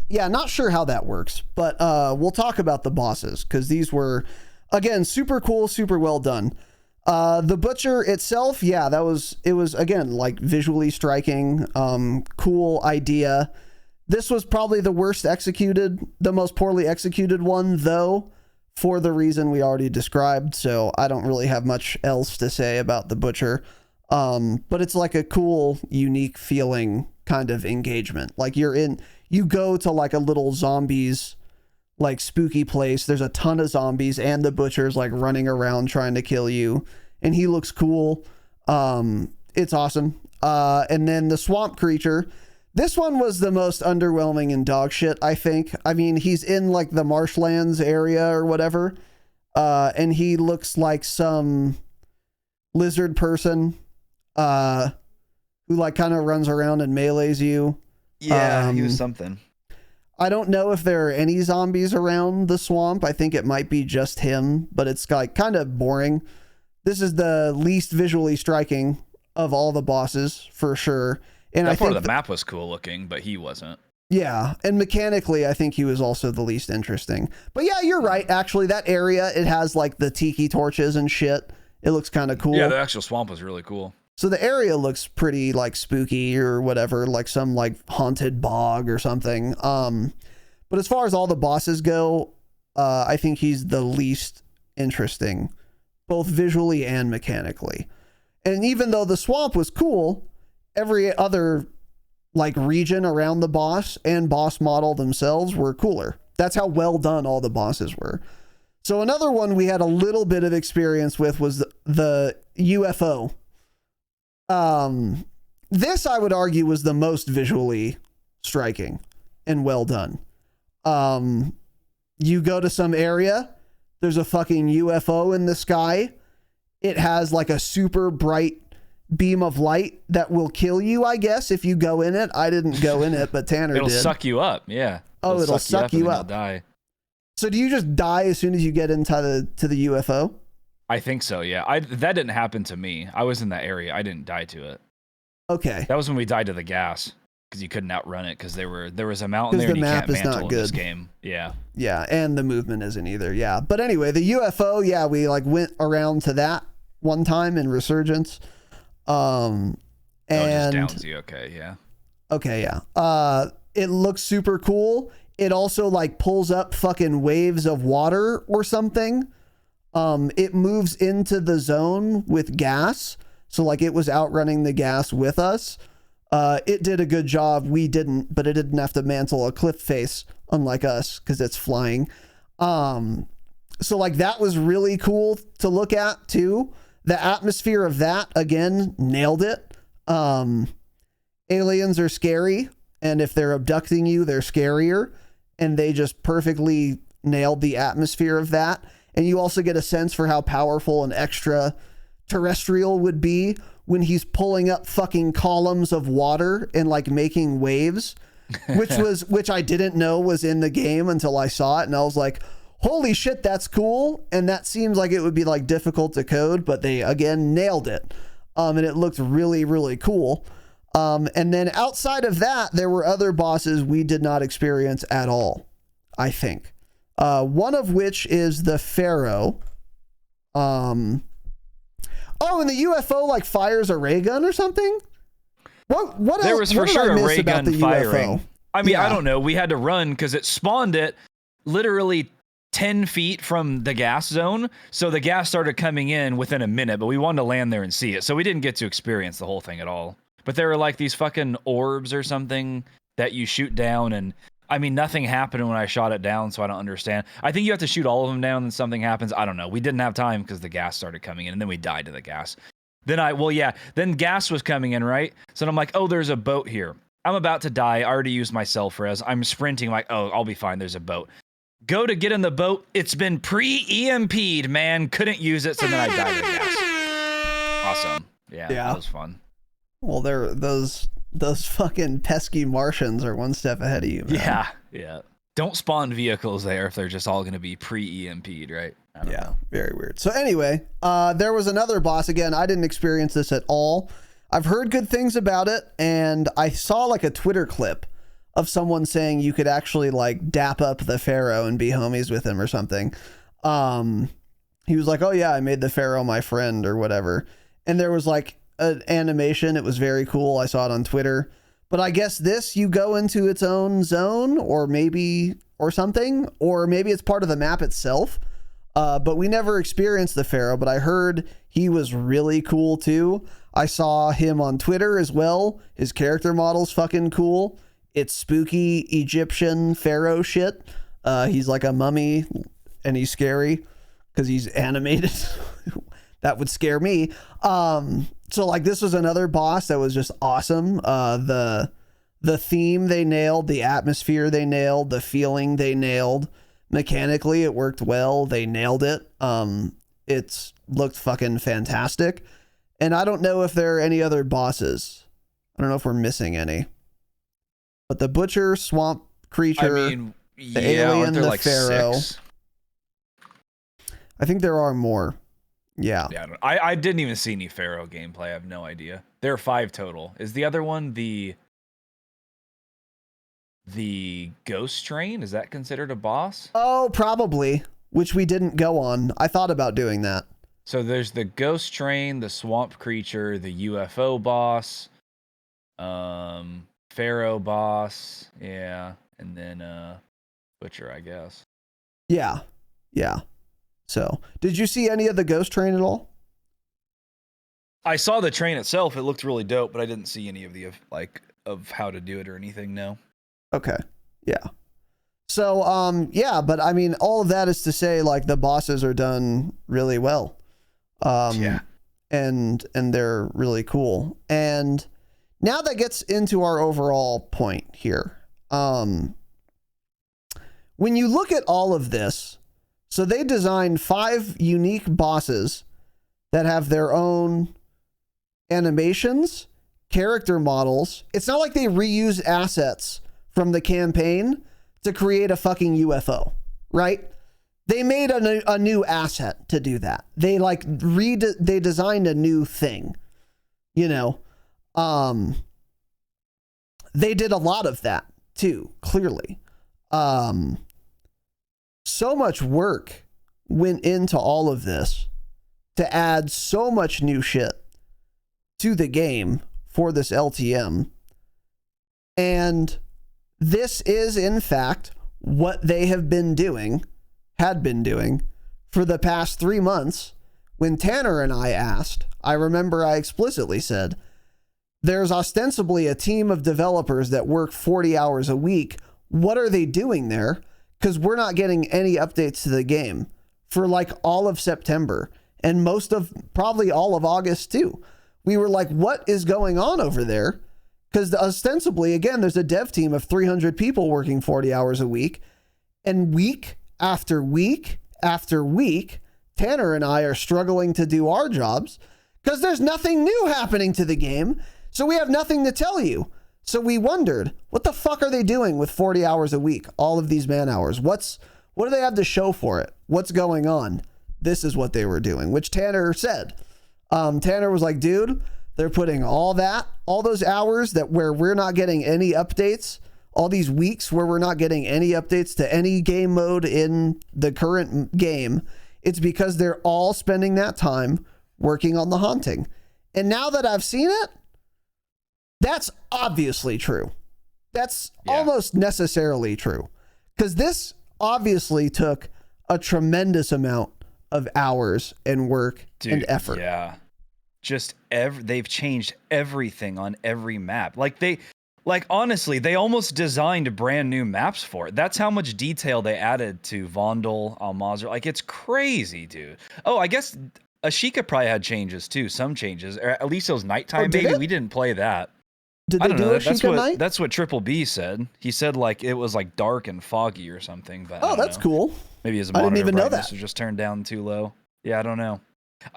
Yeah, not sure how that works, but we'll talk about the bosses, because these were, again, super cool, super well done. The Butcher itself, yeah, it was again, like visually striking, cool idea. This was probably the worst executed, the most poorly executed one, though, for the reason we already described. So I don't really have much else to say about the Butcher. But it's like a cool, unique feeling kind of engagement. Like you go to like a little zombies, like spooky place. There's a ton of zombies and the Butcher's like running around trying to kill you, and he looks cool. It's awesome. And then the swamp creature, this one was the most underwhelming and dog shit, I think. I mean, he's in like the marshlands area or whatever, and he looks like some lizard person who like kind of runs around and melees you. Yeah, he was something. I don't know if there are any zombies around the swamp. I think it might be just him, but it's like kind of boring. This is the least visually striking of all the bosses for sure. And That I part think of the map was cool looking, but he wasn't. yeah, and mechanically, I think he was also the least interesting. But yeah, you're right. Actually, that area, it has like the tiki torches and shit. It looks kind of cool. Yeah, the actual swamp was really cool. So the area looks pretty like spooky or whatever, like some like haunted bog or something. But as far as all the bosses go, I think he's the least interesting, both visually and mechanically. And even though the swamp was cool, every other like region around the boss and boss model themselves were cooler. That's how well done all the bosses were. So another one we had a little bit of experience with was the UFO. This I would argue was the most visually striking and well done. You go to some area, there's a fucking UFO in the sky. It has like a super bright beam of light that will kill you, I guess, if you go in it. I didn't go in it, but Tanner It'll did. suck you up, yeah. It'll suck you up. And die. So do you just die as soon as you get into the UFO? I think so, yeah. That didn't happen to me. I was in that area. I didn't die to it. Okay. That was when we died to the gas, because you couldn't outrun it, because there was a mountain there the and you map can't is not mantle in good. this game. Yeah. Yeah, and the movement isn't either. Yeah. But anyway, the UFO, yeah, we like went around to that one time in Resurgence. And it just downs you, okay, yeah. Okay, yeah. It looks super cool. It also like pulls up fucking waves of water or something. It moves into the zone with gas. So like it was outrunning the gas with us. It did a good job. We didn't, but it didn't have to mantle a cliff face, unlike us, because it's flying. So like that was really cool to look at too. The atmosphere of that, again, nailed it. Aliens are scary, and if they're abducting you, they're scarier, and they just perfectly nailed the atmosphere of that. And you also get a sense for how powerful an extraterrestrial would be when he's pulling up fucking columns of water and like making waves, which I didn't know was in the game until I saw it, and I was like, holy shit, that's cool. And that seems like it would be like difficult to code, but they again nailed it. And it looked really, really cool. And then outside of that, there were other bosses we did not experience at all, I think. One of which is the Pharaoh. And the UFO like fires a ray gun or something? What there else? Was for sure a ray gun firing. UFO? I mean, I don't know. We had to run because it spawned it literally 10 feet from the gas zone. So the gas started coming in within a minute, but we wanted to land there and see it. So we didn't get to experience the whole thing at all. But there were like these fucking orbs or something that you shoot down, and I mean, nothing happened when I shot it down, so I don't understand. I think you have to shoot all of them down and something happens. I don't know. We didn't have time because the gas started coming in, and then we died to the gas. Then gas was coming in, right? So I'm like, oh, there's a boat here. I'm about to die. I already used my self-res. I'm sprinting like, oh, I'll be fine. There's a boat. Go to get in the boat. It's been pre-EMP'd, man. Couldn't use it, so then I died to gas. Awesome. Yeah, that was fun. Well, those fucking pesky Martians are one step ahead of you, man. Yeah. Don't spawn vehicles there if they're just all going to be pre-EMP'd, right? I don't know. Very weird. So anyway, there was another boss. Again, I didn't experience this at all. I've heard good things about it, and I saw like a Twitter clip of someone saying you could actually like dap up the Pharaoh and be homies with him or something. He was like, oh yeah, I made the Pharaoh my friend or whatever. And there was like an animation. It was very cool. I saw it on Twitter. But I guess you go into its own zone or something, or maybe it's part of the map itself. But we never experienced the Pharaoh, but I heard he was really cool too. I saw him on Twitter as well. His character model's fucking cool. It's spooky Egyptian Pharaoh shit. He's like a mummy and he's scary because he's animated. That would scare me. So like this was another boss that was just awesome. The theme they nailed, the atmosphere they nailed, the feeling they nailed. Mechanically, it worked well. They nailed it. It's looked fucking fantastic. And I don't know if there are any other bosses. I don't know if we're missing any. But the Butcher, Swamp Creature, the Alien, the like Pharaoh. 6? I think there are more. Yeah. I didn't even see any Pharaoh gameplay. I have no idea. There are 5 total. Is the other one the Ghost Train? Is that considered a boss? Oh, probably. Which we didn't go on. I thought about doing that. So there's the Ghost Train, the Swamp Creature, the UFO boss, Pharaoh boss, yeah, and then Butcher, I guess. Yeah. So, did you see any of the Ghost Train at all? I saw the train itself. It looked really dope, but I didn't see any of of how to do it or anything. No. Okay. Yeah. So, but I mean, all of that is to say, like, the bosses are done really well. And they're really cool. And now that gets into our overall point here. When you look at all of this, so they designed 5 unique bosses that have their own animations, character models. It's not like they reuse assets from the campaign to create a fucking UFO, right? They made a new asset to do that. They like they designed a new thing, you know. They did a lot of that too, clearly. So much work went into all of this to add so much new shit to the game for this LTM. And this is, in fact, what they had been doing for the past 3 months. When Tanner and I asked, I remember I explicitly said, there's ostensibly a team of developers that work 40 hours a week. What are they doing there? Because we're not getting any updates to the game for like all of September and probably all of August too. We were like, what is going on over there? Because ostensibly, again, there's a dev team of 300 people working 40 hours a week. And week after week after week, Tanner and I are struggling to do our jobs because there's nothing new happening to the game. So we have nothing to tell you. So we wondered, what the fuck are they doing with 40 hours a week? All of these man hours. What's What do they have to show for it? What's going on? This is what they were doing, which Tanner said. Tanner was like, dude, they're putting all those hours where we're not getting any updates, all these weeks where we're not getting any updates to any game mode in the current game. It's because they're all spending that time working on the haunting. And now that I've seen it, that's obviously true. That's almost necessarily true. Because this obviously took a tremendous amount of hours and work and effort. Yeah. Just they've changed everything on every map. Honestly, they almost designed brand new maps for it. That's how much detail they added to Vondel, Al-Mazrah. Like, it's crazy, dude. Oh, I guess Ashika probably had changes too. Some changes. Or at least it was nighttime, maybe. We didn't play that. Did they do Ashika night? That's what Triple B said. He said like it was like dark and foggy or something. But that's cool. Maybe his I didn't even know brightness was just turned down too low. Yeah, I don't know.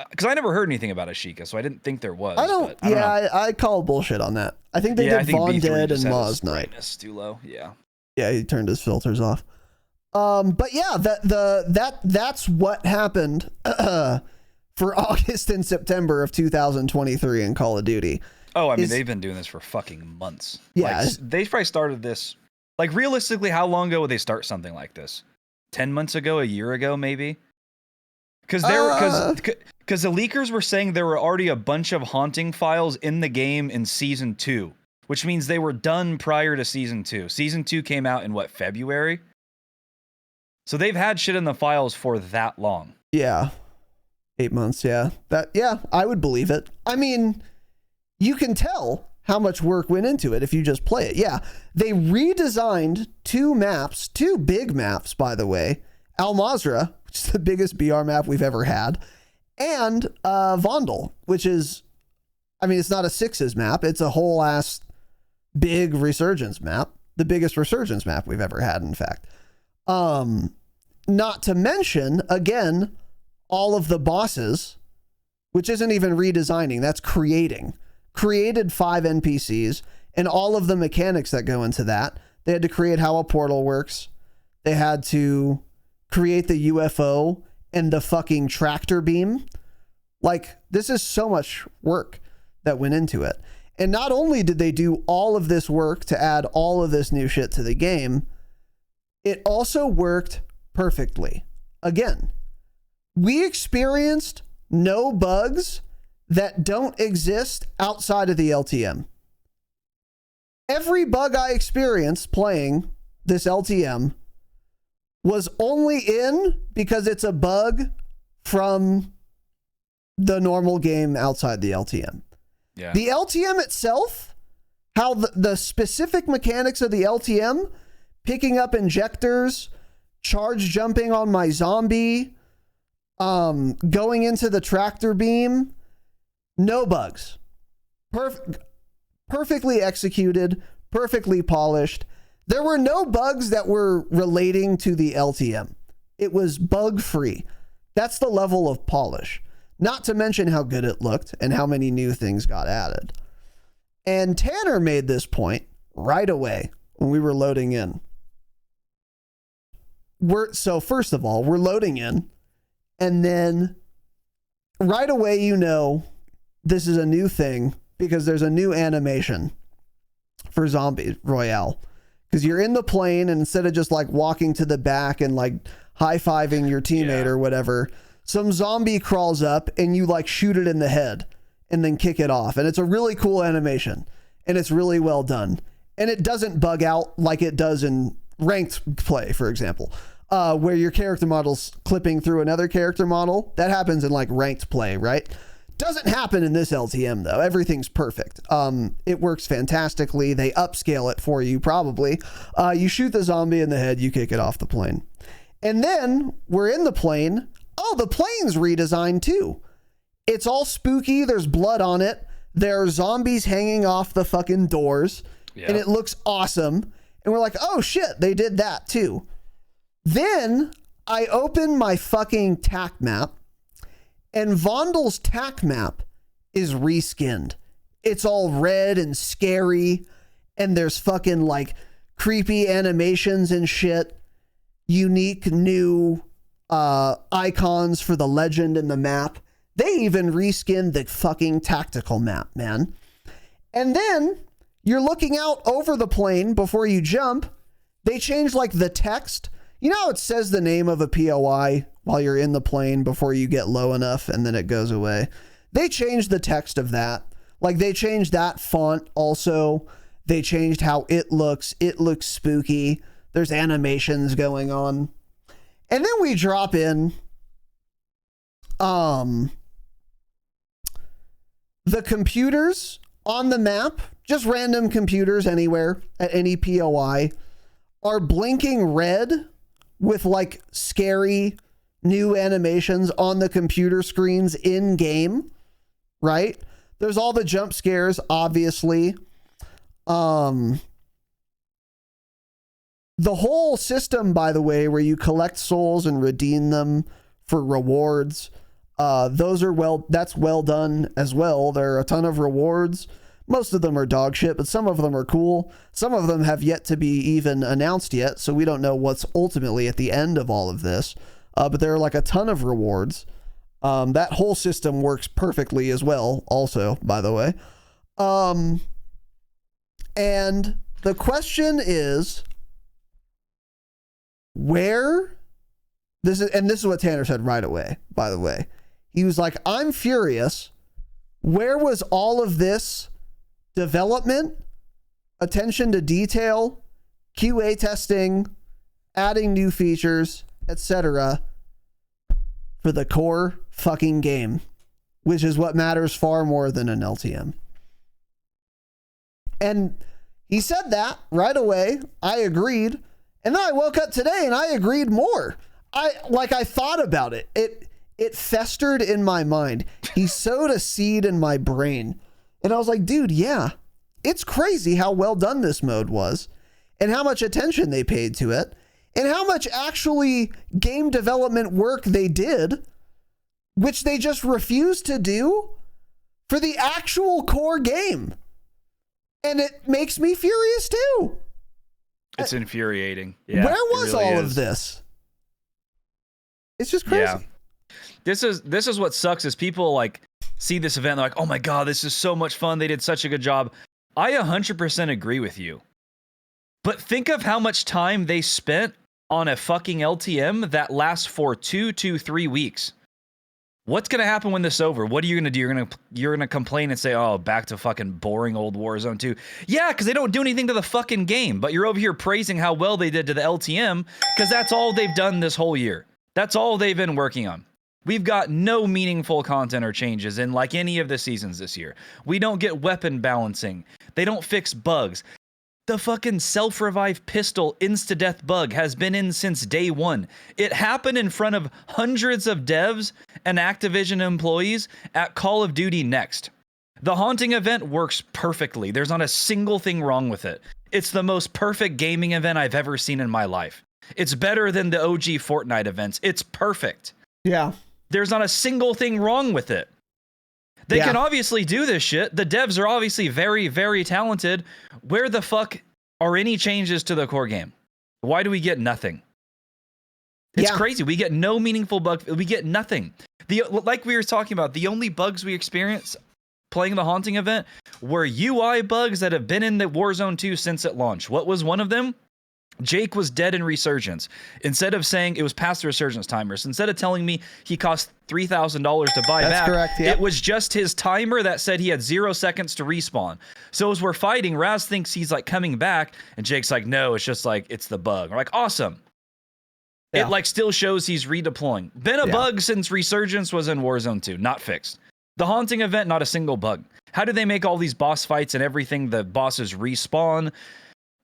Because I never heard anything about Ashika, so I didn't think there was. I call bullshit on that. I think they did Von Dead and Moz Night. Too low. Yeah. Yeah, he turned his filters off. But yeah, that's what happened for August and September of 2023 in Call of Duty. Oh, I mean, they've been doing this for fucking months. Yeah. Like, they probably started this, like, realistically, how long ago would they start something like this? 10 months ago, a year ago, maybe? Because the leakers were saying there were already a bunch of haunting files in the game in Season 2, which means they were done prior to Season 2. Season 2 came out in, February? So they've had shit in the files for that long. Yeah. 8 months, yeah. I would believe it. I mean, you can tell how much work went into it if you just play it. Yeah, they redesigned two big maps, by the way. Al-Mazrah, which is the biggest BR map we've ever had, and Vondel, which is, I mean, it's not a sixes map. It's a whole ass big Resurgence map. The biggest Resurgence map we've ever had, in fact. Not to mention, again, all of the bosses, which isn't even redesigning, that's created 5 NPCs and all of the mechanics that go into that. They had to create how a portal works. They had to create the UFO and the fucking tractor beam. Like, this is so much work that went into it. And not only did they do all of this work to add all of this new shit to the game, it also worked perfectly. Again, we experienced no bugs that don't exist outside of the LTM. Every bug I experienced playing this LTM was only in because it's a bug from the normal game outside the LTM. Yeah. The LTM itself, how the specific mechanics of the LTM, picking up injectors, charge jumping on my zombie, going into the tractor beam, no bugs. Perfectly executed, perfectly polished. There were no bugs that were relating to the LTM. It was bug-free. That's the level of polish. Not to mention how good it looked and how many new things got added. And Tanner made this point right away when we were loading in. So first of all, we're loading in, and then right away you know this is a new thing because there's a new animation for Zombie Royale. Because you're in the plane, and instead of just like walking to the back and like high-fiving your teammate or whatever, some zombie crawls up and you like shoot it in the head and then kick it off. And it's a really cool animation, and it's really well done. And it doesn't bug out like it does in ranked play, for example, where your character model's clipping through another character model. That happens in like ranked play, right? Doesn't happen in this LTM though. Everything's perfect. It works fantastically. They upscale it for you probably. You shoot the zombie in the head, you kick it off the plane. And then we're in the plane. Oh, the plane's redesigned too. It's all spooky. There's blood on it. There are zombies hanging off the fucking doors. Yeah. And it looks awesome. And we're like, oh shit, they did that too. Then I open my fucking TAC map, and Vondel's TAC map is reskinned. It's all red and scary, and there's fucking like creepy animations and shit. unique new icons for the legend and the map. They even reskinned the fucking tactical map, man. And then you're looking out over the plane before you jump. They changed like the text. You know how it says the name of a POI while you're in the plane before you get low enough and then it goes away? They changed the text of that. Like they changed that font also. They changed how it looks. It looks spooky. There's animations going on. And then we drop in the computers on the map, just random computers anywhere at any POI, are blinking red with like scary new animations on the computer screens in game, right? There's all the jump scares, obviously. The whole system, by the way, where you collect souls and redeem them for rewards, that's well done as well. There are a ton of rewards. Most of them are dog shit, but some of them are cool. Some of them have yet to be even announced yet, so we don't know what's ultimately at the end of all of this. But there are like a ton of rewards. That whole system works perfectly as well, also, by the way. And the question is, this is what Tanner said right away, by the way. He was like, I'm furious. Where was all of this development, attention to detail, QA testing, adding new features, etc. for the core fucking game, which is what matters far more than an LTM? And he said that right away. I agreed. And then I woke up today and I agreed more. I thought about it. It festered in my mind. He sowed a seed in my brain. And I was like, dude, yeah, it's crazy how well done this mode was and how much attention they paid to it and how much actually game development work they did, which they just refused to do for the actual core game. And it makes me furious too. It's infuriating. Yeah, where was really all is. of this? It's just crazy. Yeah. This is what sucks is people like see this event, they're like, oh my God, this is so much fun. They did such a good job. I 100% agree with you. But think of how much time they spent on a fucking LTM that lasts for 2 to 3 weeks. What's going to happen when this is over? What are you going to do? You're going to complain and say, oh, back to fucking boring old Warzone 2. Yeah, because they don't do anything to the fucking game. But you're over here praising how well they did to the LTM because that's all they've done this whole year. That's all they've been working on. We've got no meaningful content or changes in like any of the seasons this year. We don't get weapon balancing. They don't fix bugs. The fucking self-revive pistol insta-death bug has been in since day one. It happened in front of hundreds of devs and Activision employees at Call of Duty Next. The haunting event works perfectly. There's not a single thing wrong with it. It's the most perfect gaming event I've ever seen in my life. It's better than the OG Fortnite events. It's perfect. Yeah. There's not a single thing wrong with it. They can obviously do this shit. The devs are obviously very, very talented. Where the fuck are any changes to the core game? Why do we get nothing? It's crazy. We get no meaningful bugs. We get nothing. Like we were talking about, the only bugs we experience playing the haunting event were UI bugs that have been in the Warzone 2 since it launched. What was one of them? Jake was dead in Resurgence. Instead of saying it was past the Resurgence timers, instead of telling me he cost $3,000 to buy back, correct, yep. It was just his timer that said he had 0 seconds to respawn. So as we're fighting, Raz thinks he's like coming back, and Jake's like, no, it's just like, it's the bug. We're like, awesome. Yeah. It like still shows he's redeploying. Been a bug since Resurgence was in Warzone 2, not fixed. The haunting event, not a single bug. How do they make all these boss fights and everything? The bosses respawn.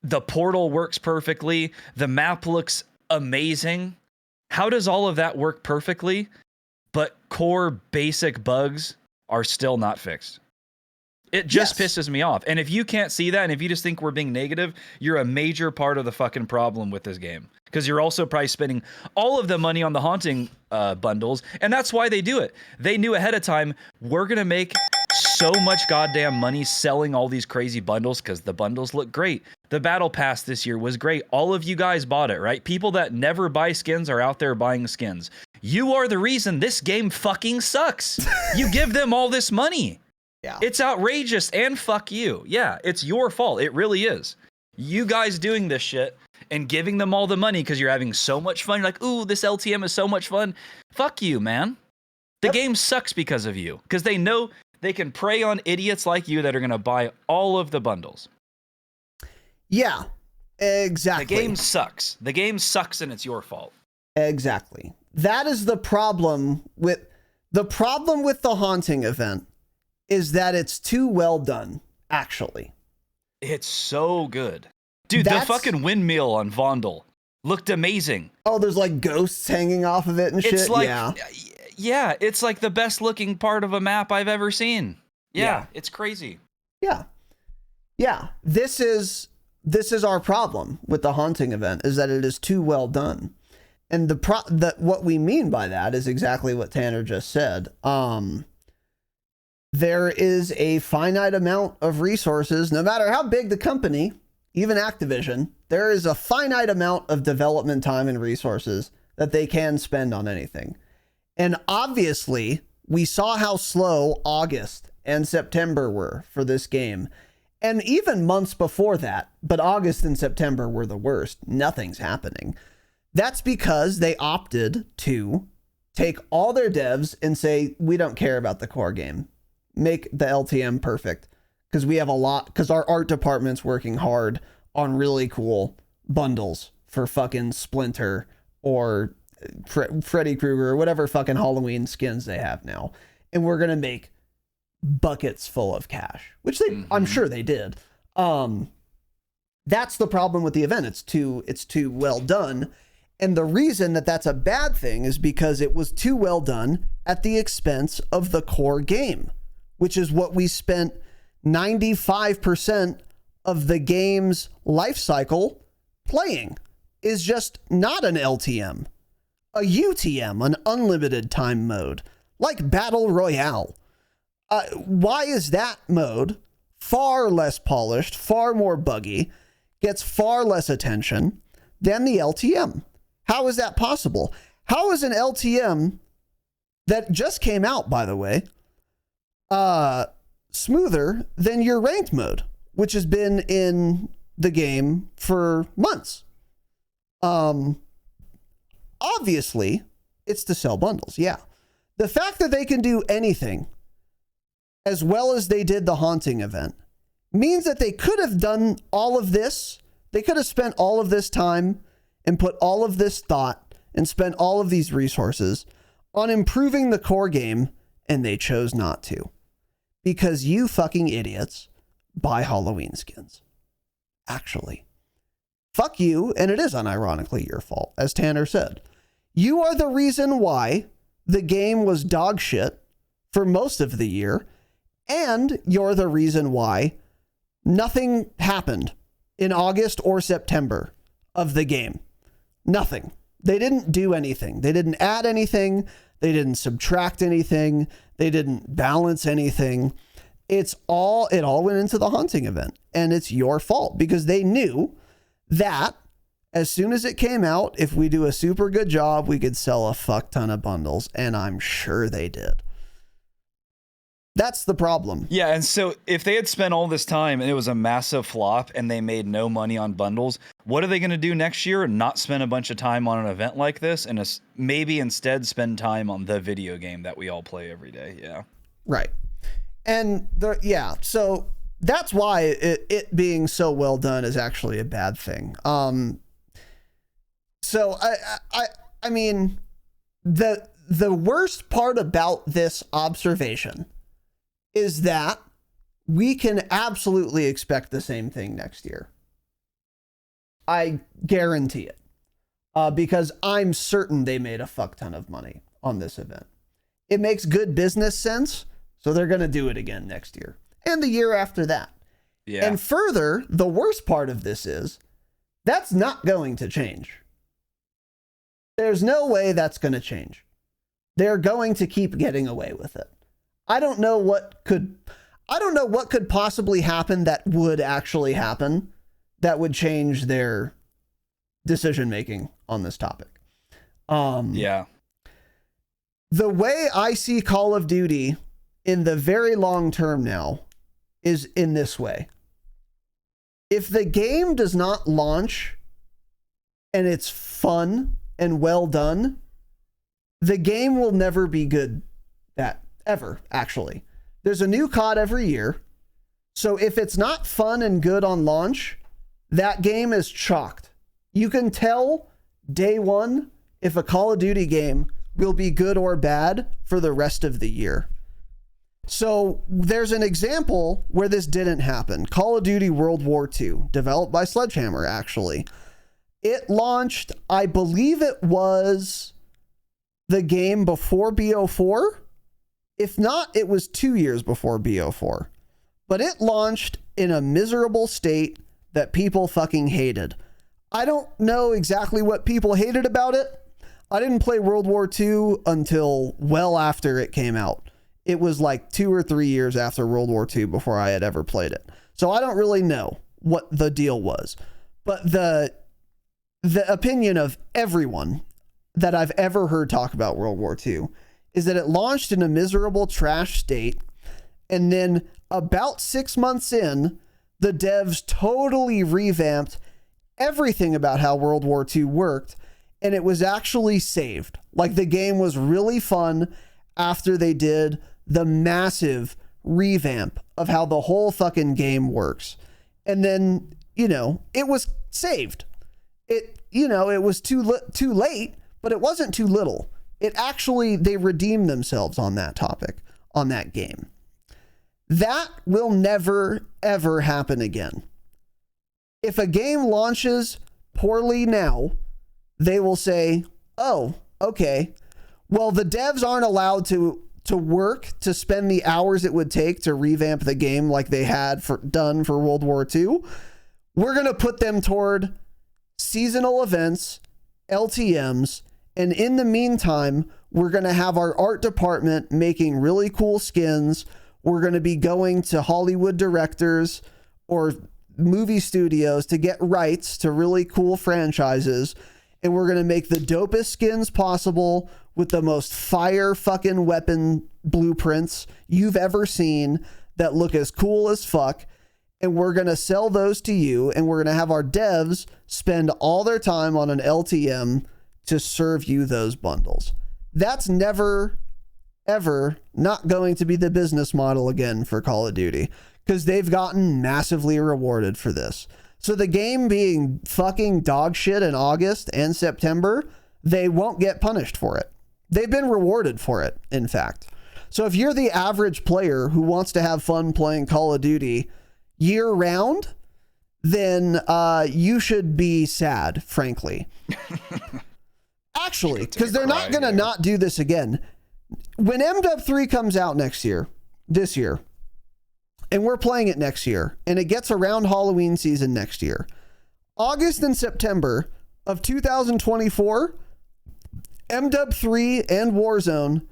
The portal works perfectly. The map looks amazing. How does all of that work perfectly, but core basic bugs are still not fixed? It just pisses me off. And if you can't see that, and if you just think we're being negative, you're a major part of the fucking problem with this game. Because you're also probably spending all of the money on the haunting bundles, and that's why they do it. They knew ahead of time, we're going to make so much goddamn money selling all these crazy bundles because the bundles look great. The battle pass this year was great. All of you guys bought it, right? People that never buy skins are out there buying skins. You are the reason this game fucking sucks. You give them all this money. Yeah. It's outrageous, and fuck you. Yeah, it's your fault. It really is. You guys doing this shit and giving them all the money because you're having so much fun. You're like, ooh, this LTM is so much fun. Fuck you, man. The game sucks because of you. Because they know they can prey on idiots like you that are going to buy all of the bundles. Yeah, exactly. The game sucks. The game sucks and it's your fault. Exactly. That is the problem with the haunting event is that it's too well done, actually. It's so good. Dude, the fucking windmill on Vondel looked amazing. Oh, there's like ghosts hanging off of it and shit. It's like, yeah, it's like the best looking part of a map I've ever seen. Yeah. It's crazy. Yeah. Yeah. This is our problem with the haunting event, is that it is too well done. And what we mean by that is exactly what Tanner just said. There is a finite amount of resources, no matter how big the company, even Activision, there is a finite amount of development time and resources that they can spend on anything. And obviously, we saw how slow August and September were for this game. And even months before that, but August and September were the worst. Nothing's happening. That's because they opted to take all their devs and say, we don't care about the core game. Make the LTM perfect. Because we have because our art department's working hard on really cool bundles for fucking Splinter or Freddy Krueger or whatever fucking Halloween skins they have now. And we're going to make buckets full of cash, which I'm sure they did. That's the problem with the event. It's too well done. And the reason that that's a bad thing is because it was too well done at the expense of the core game, which is what we spent 95% of the game's life cycle playing, is just not an LTM, a UTM, an unlimited time mode, like Battle Royale. Why is that mode far less polished, far more buggy, gets far less attention than the LTM? How is that possible? How is an LTM that just came out, by the way, smoother than your ranked mode, which has been in the game for months? Obviously, it's to sell bundles. Yeah. The fact that they can do anything as well as they did the haunting event means that they could have done all of this. They could have spent all of this time and put all of this thought and spent all of these resources on improving the core game, and they chose not to. Because you fucking idiots buy Halloween skins. Actually. Fuck you, and it is unironically your fault, as Tanner said. You are the reason why the game was dog shit for most of the year, and you're the reason why nothing happened in August or September of the game. Nothing. They didn't do anything. They didn't add anything. They didn't subtract anything. They didn't balance anything. It all went into the haunting event, and it's your fault because they knew that as soon as it came out, if we do a super good job, we could sell a fuck ton of bundles, and I'm sure they did. That's the problem. Yeah, and so if they had spent all this time and it was a massive flop and they made no money on bundles, what are they going to do next year? Not spend a bunch of time on an event like this and maybe instead spend time on the video game that we all play every day. Yeah. Right. And so that's why it being so well done is actually a bad thing. So I mean, the worst part about this observation is that we can absolutely expect the same thing next year. I guarantee it. Because I'm certain they made a fuck ton of money on this event. It makes good business sense, so they're going to do it again next year. And the year after that. Yeah. And further, the worst part of this is, that's not going to change. There's no way that's going to change. They're going to keep getting away with it. I don't know what could possibly happen that would actually happen that would change their decision making on this topic. Yeah. The way I see Call of Duty in the very long term now is in this way. If the game does not launch and it's fun and well done, the game will never be good ever, actually. There's a new COD every year. So if it's not fun and good on launch, that game is chalked. You can tell day one if a Call of Duty game will be good or bad for the rest of the year. So there's an example where this didn't happen. Call of Duty World War II, developed by Sledgehammer, actually. It launched, I believe it was the game before BO4. If not, it was 2 years before BO4. But it launched in a miserable state that people fucking hated. I don't know exactly what people hated about it. I didn't play World War II until well after it came out. It was like 2 or 3 years after World War II before I had ever played it. So I don't really know what the deal was. But the opinion of everyone that I've ever heard talk about World War II is that it launched in a miserable trash state, and then about 6 months in, the devs totally revamped everything about how World War II worked, and it was actually saved. Like, the game was really fun after they did the massive revamp of how the whole fucking game works. And then, it was saved. It was too late, but it wasn't too little. They redeemed themselves on that topic, on that game. That will never, ever happen again. If a game launches poorly now, they will say, oh, okay, well, the devs aren't allowed to work to spend the hours it would take to revamp the game like they had done for World War II. We're going to put them toward seasonal events, LTMs, and in the meantime, we're going to have our art department making really cool skins. We're going to be going to Hollywood directors or movie studios to get rights to really cool franchises. And we're going to make the dopest skins possible with the most fire fucking weapon blueprints you've ever seen that look as cool as fuck. And we're going to sell those to you. And we're going to have our devs spend all their time on an LTM to serve you those bundles. That's never, ever not going to be the business model again for Call of Duty, because they've gotten massively rewarded for this. So the game being fucking dog shit in August and September, they won't get punished for it. They've been rewarded for it, in fact. So if you're the average player who wants to have fun playing Call of Duty year round, then you should be sad, frankly. Actually, because they're not going to not do this again. When MW3 comes out this year, and we're playing it next year, and it gets around Halloween season next year, August and September of 2024, MW3 and Warzone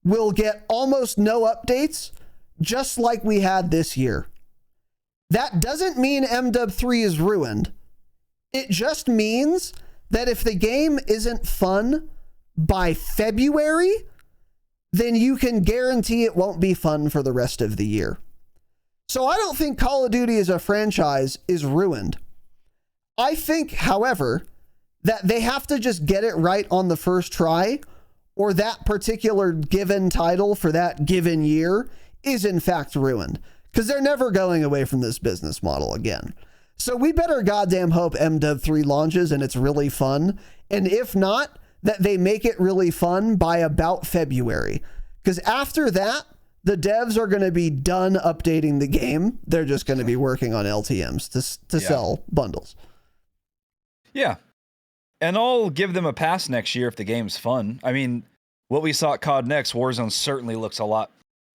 will get almost no updates, just like we had this year. That doesn't mean MW3 is ruined. It just means that if the game isn't fun by February, then you can guarantee it won't be fun for the rest of the year. So I don't think Call of Duty as a franchise is ruined. I think, however, that they have to just get it right on the first try, or that particular given title for that given year is in fact ruined, because they're never going away from this business model again. So we better goddamn hope MW3 launches and it's really fun. And if not, that they make it really fun by about February. Because after that, the devs are going to be done updating the game. They're just going to be working on LTMs to sell bundles. Yeah. And I'll give them a pass next year if the game's fun. I mean, what we saw at COD Next, Warzone certainly looks a lot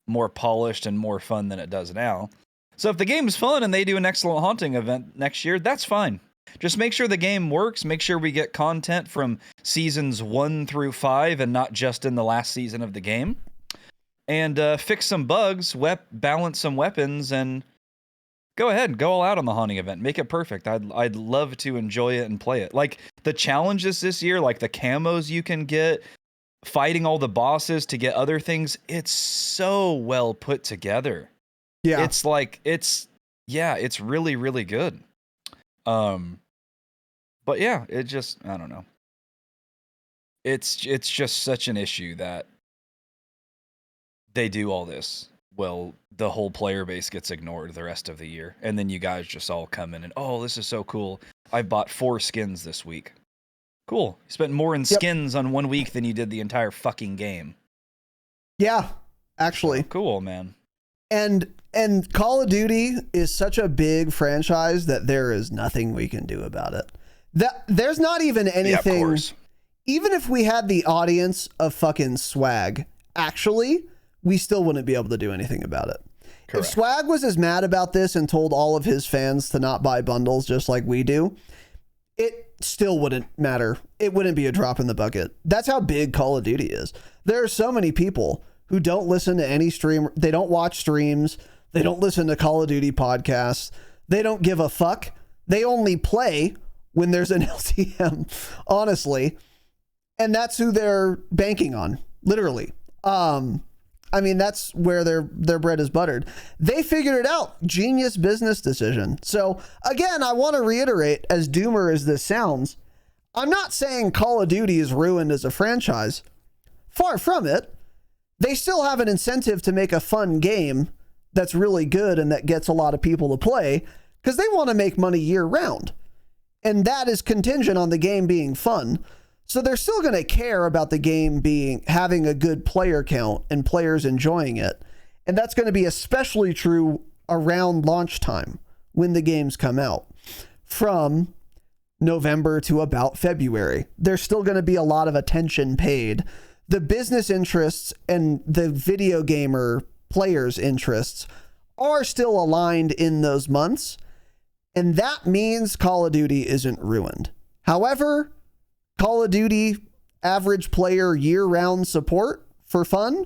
more polished and more fun than it does now. So if the game's fun and they do an excellent haunting event next year, that's fine. Just make sure the game works. Make sure we get content from seasons 1 through 5 and not just in the last season of the game. And fix some bugs, balance some weapons, and go ahead, go all out on the haunting event. Make it perfect. I'd love to enjoy it and play it. Like the challenges this year, like the camos you can get, fighting all the bosses to get other things. It's so well put together. Yeah. It's like it's really, really good. But yeah, it just, I don't know. It's just such an issue that they do all this. Well, the whole player base gets ignored the rest of the year. And then you guys just all come in and, oh, this is so cool. I bought 4 skins this week. Cool. You spent more in skins on 1 week than you did the entire fucking game. Yeah, actually. Cool, man. And Call of Duty is such a big franchise that there is nothing we can do about it. There's not even anything. Yeah, of course. Even if we had the audience of fucking Swag, actually, we still wouldn't be able to do anything about it. Correct. If Swag was as mad about this and told all of his fans to not buy bundles just like we do, it still wouldn't matter. It wouldn't be a drop in the bucket. That's how big Call of Duty is. There are so many people who don't listen to any stream. They don't watch streams. They don't listen to Call of Duty podcasts. They don't give a fuck. They only play when there's an LTM, honestly. And that's who they're banking on, literally. I mean, that's where their bread is buttered. They figured it out. Genius business decision. So again, I want to reiterate, as doomer as this sounds, I'm not saying Call of Duty is ruined as a franchise. Far from it. They still have an incentive to make a fun game that's really good and that gets a lot of people to play because they want to make money year round. And that is contingent on the game being fun. So they're still going to care about the game having a good player count and players enjoying it. And that's going to be especially true around launch time when the games come out. From November to about February, there's still going to be a lot of attention paid. The business interests and the video gamer players' interests are still aligned in those months. And that means Call of Duty isn't ruined. However, Call of Duty average player year-round support for fun,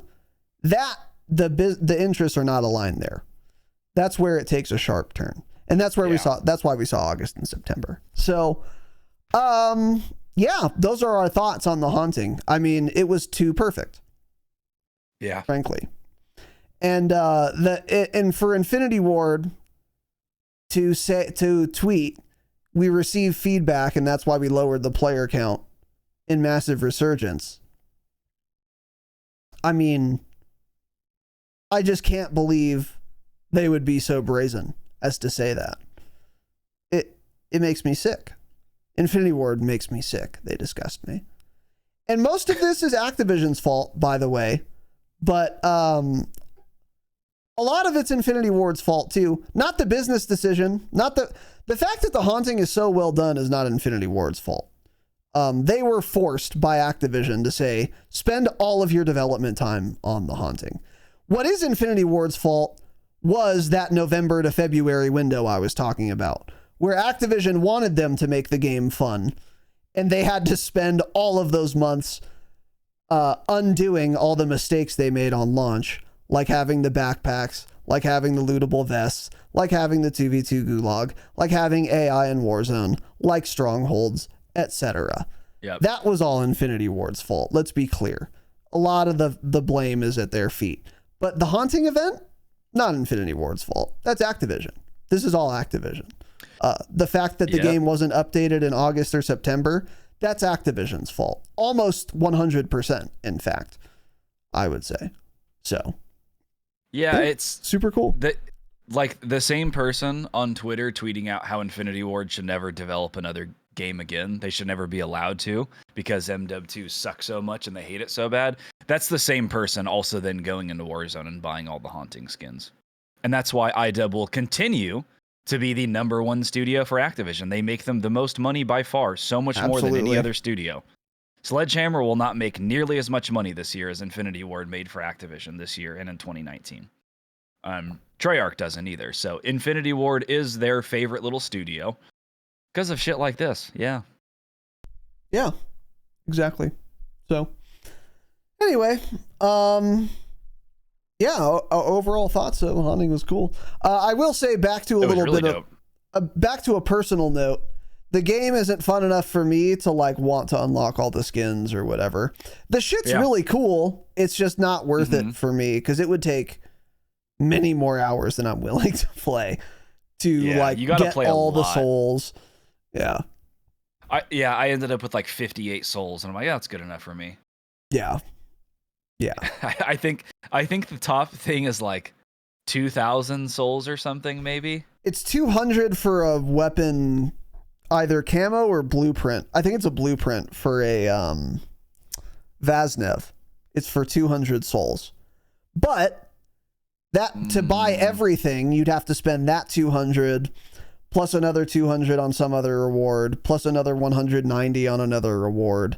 that the interests are not aligned there. That's where it takes a sharp turn. And that's where that's why we saw August and September. So, yeah, those are our thoughts on the haunting. I mean, it was too perfect. Yeah. Frankly. And and for Infinity Ward to tweet, we received feedback, and that's why we lowered the player count in Massive Resurgence. I mean, I just can't believe they would be so brazen as to say that. It makes me sick. Infinity Ward makes me sick. They disgust me. And most of this is Activision's fault, by the way. But a lot of it's Infinity Ward's fault, too. Not the business decision. Not the fact that the haunting is so well done is not Infinity Ward's fault. They were forced by Activision to say, spend all of your development time on the haunting. What is Infinity Ward's fault was that November to February window I was talking about, where Activision wanted them to make the game fun, and they had to spend all of those months undoing all the mistakes they made on launch, like having the backpacks, like having the lootable vests, like having the 2v2 gulag, like having AI in Warzone, like strongholds, etc. Yep. That was all Infinity Ward's fault. Let's be clear. A lot of the blame is at their feet. But the haunting event, not Infinity Ward's fault. That's Activision. This is all Activision. The fact that the game wasn't updated in August or September, that's Activision's fault. Almost 100%, in fact, I would say. So, yeah, it's super cool. Like the same person on Twitter tweeting out how Infinity Ward should never develop another game again. They should never be allowed to because MW2 sucks so much and they hate it so bad. That's the same person also then going into Warzone and buying all the haunting skins. And that's why iDub will continue to be the #1 studio for Activision. They make them the most money by far, so much more than any other studio. Sledgehammer will not make nearly as much money this year as Infinity Ward made for Activision this year and in 2019. Treyarch doesn't either. So Infinity Ward is their favorite little studio because of shit like this. Yeah. Yeah, exactly. So anyway, Yeah, overall thoughts of hunting was cool. I will say back to a little really bit of back to a personal note. The game isn't fun enough for me to like want to unlock all the skins or whatever. The shit's really cool. It's just not worth it for me because it would take many more hours than I'm willing to play to like you gotta get play all a the lot. souls. Yeah. I ended up with like 58 souls, and I'm like, yeah, that's good enough for me. Yeah. Yeah. I think the top thing is like 2,000 souls or something, maybe. It's 200 for a weapon, either camo or blueprint. I think it's a blueprint for a Vaznev. It's for 200 souls. But that to buy everything, you'd have to spend that 200 plus another 200 on some other reward, plus another 190 on another reward.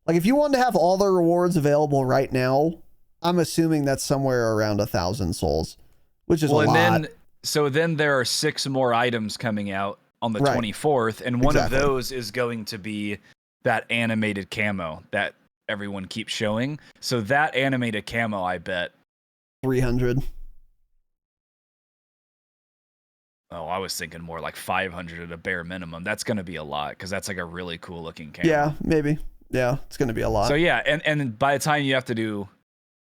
Like if you wanted to have all the rewards available right now, I'm assuming that's somewhere around 1,000 souls, which is a lot. Then there are 6 more items coming out on the 24th, and one of those is going to be that animated camo that everyone keeps showing. So that animated camo, I bet 300. Oh, I was thinking more like 500 at a bare minimum. That's going to be a lot because that's like a really cool looking camo. Yeah, maybe. Yeah, it's going to be a lot. So yeah, and by the time you have to do,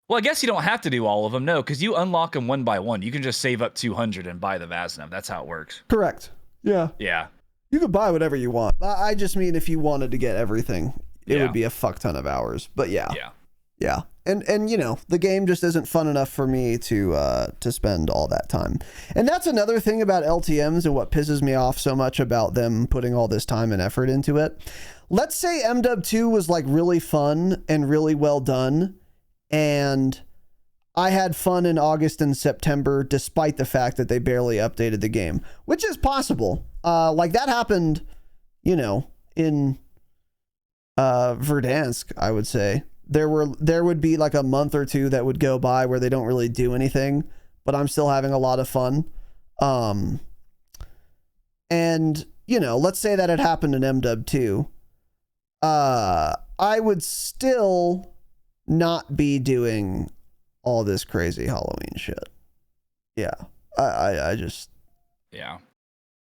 well, I guess you don't have to do all of them. No, because you unlock them one by one. You can just save up 200 and buy the Vaznev. That's how it works. Correct. Yeah. Yeah. You could buy whatever you want. I just mean if you wanted to get everything, it would be a fuck ton of hours. But yeah. Yeah. Yeah. And you know, the game just isn't fun enough for me to spend all that time. And that's another thing about LTMs and what pisses me off so much about them putting all this time and effort into it. Let's say MW2 was like really fun and really well done, and I had fun in August and September despite the fact that they barely updated the game, which is possible. Like that happened, you know, in Verdansk, I would say. There would be like a month or two that would go by where they don't really do anything, but I'm still having a lot of fun. And you know, let's say that it happened in MW2. I would still not be doing all this crazy Halloween shit. Yeah. I just, yeah,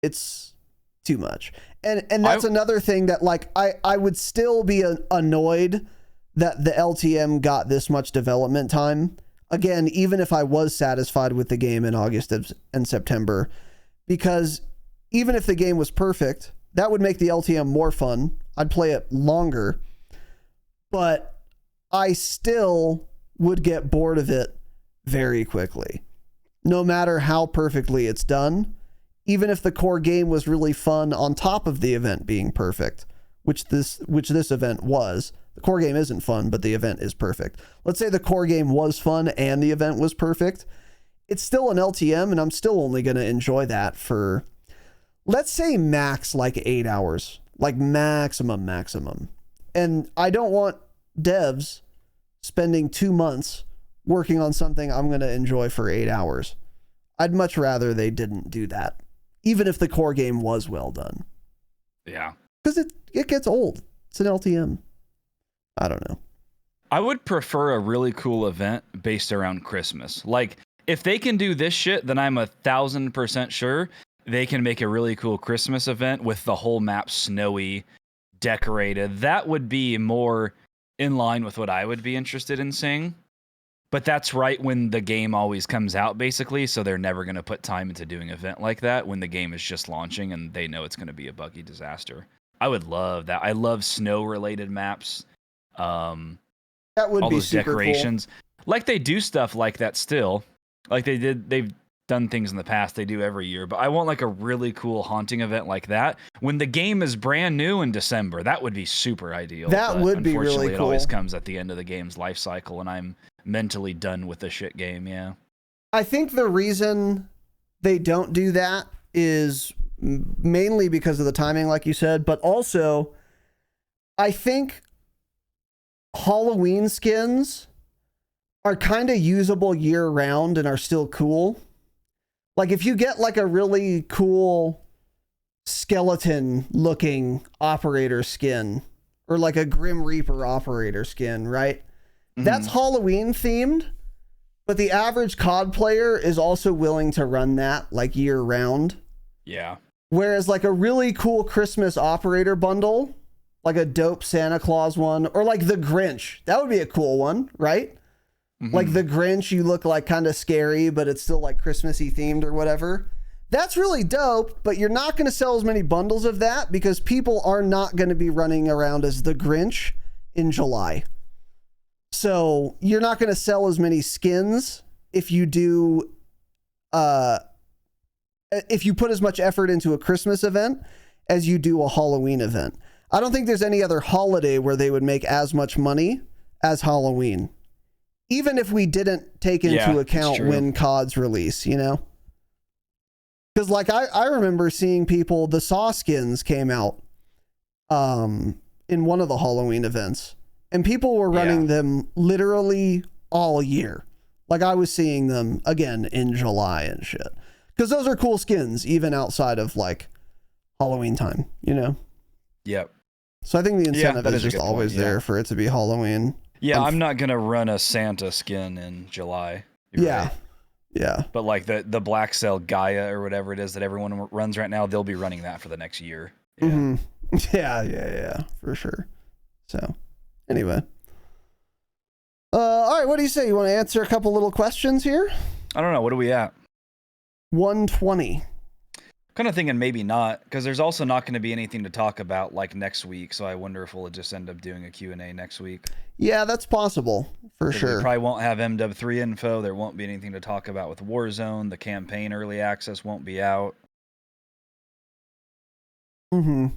it's too much. And that's another thing that like, I would still be annoyed that the LTM got this much development time. Again, even if I was satisfied with the game in August and September, because even if the game was perfect, that would make the LTM more fun. I'd play it longer, but I still would get bored of it very quickly. No matter how perfectly it's done, even if the core game was really fun on top of the event being perfect, which this event was. The core game isn't fun, but the event is perfect. Let's say the core game was fun and the event was perfect. It's still an LTM, and I'm still only going to enjoy that for, let's say, max like 8 hours. Like maximum. And I don't want devs spending 2 months working on something I'm going to enjoy for 8 hours. I'd much rather they didn't do that, even if the core game was well done. Yeah. Because it gets old. It's an LTM. I don't know. I would prefer a really cool event based around Christmas. Like, if they can do this shit, then I'm 1,000% sure they can make a really cool Christmas event with the whole map snowy, decorated. That would be more in line with what I would be interested in seeing. But that's right when the game always comes out, basically, so they're never going to put time into doing an event like that when the game is just launching and they know it's going to be a buggy disaster. I would love that. I love snow-related maps. That would all be those super decorations. cool. Like they've done that still. Like they've done things in the past. They do every year. But I want like a really cool haunting event like that when the game is brand new in December. That would be super ideal. That would be really unfortunately, cool. It always comes at the end of the game's life cycle, and I'm mentally done with the shit game. Yeah. I think the reason they don't do that is mainly because of the timing, like you said, but also I think Halloween skins are kind of usable year round and are still cool. Like if you get like a really cool skeleton looking operator skin or like a Grim Reaper operator skin, right? Mm-hmm. That's Halloween themed, But the average COD player is also willing to run that like year round. Yeah. Whereas like a really cool Christmas operator bundle, like a dope Santa Claus one, or like the Grinch, that would be a cool one, right? Mm-hmm. Like the Grinch, you look like kind of scary, but it's still like Christmassy themed or whatever. That's really dope, but you're not going to sell as many bundles of that because people are not going to be running around as the Grinch in July. So you're not going to sell as many skins if you do, if you put as much effort into a Christmas event as you do a Halloween event. I don't think there's any other holiday where they would make as much money as Halloween. Even if we didn't take into account when COD's release, you know? Because like I remember seeing people, the Saw skins came out in one of the Halloween events, and people were running them literally all year. Like I was seeing them again in July and shit. Because those are cool skins, even outside of like Halloween time, you know? Yep. So I think the incentive is just always there for it to be Halloween. Yeah, I'm not going to run a Santa skin in July. Yeah. Yeah. But like the Black Cell Gaia or whatever it is that everyone runs right now, they'll be running that for the next year. Yeah. Mm-hmm. Yeah, for sure. So anyway. All right, what do you say? You want to answer a couple little questions here? I don't know. What are we at? 120. Kind of thinking maybe not, because there's also not going to be anything to talk about like next week. So I wonder if we'll just end up doing a Q&A next week. Yeah, that's possible for sure. We probably won't have MW3 info. There won't be anything to talk about with Warzone. The campaign early access won't be out. Mm-hmm.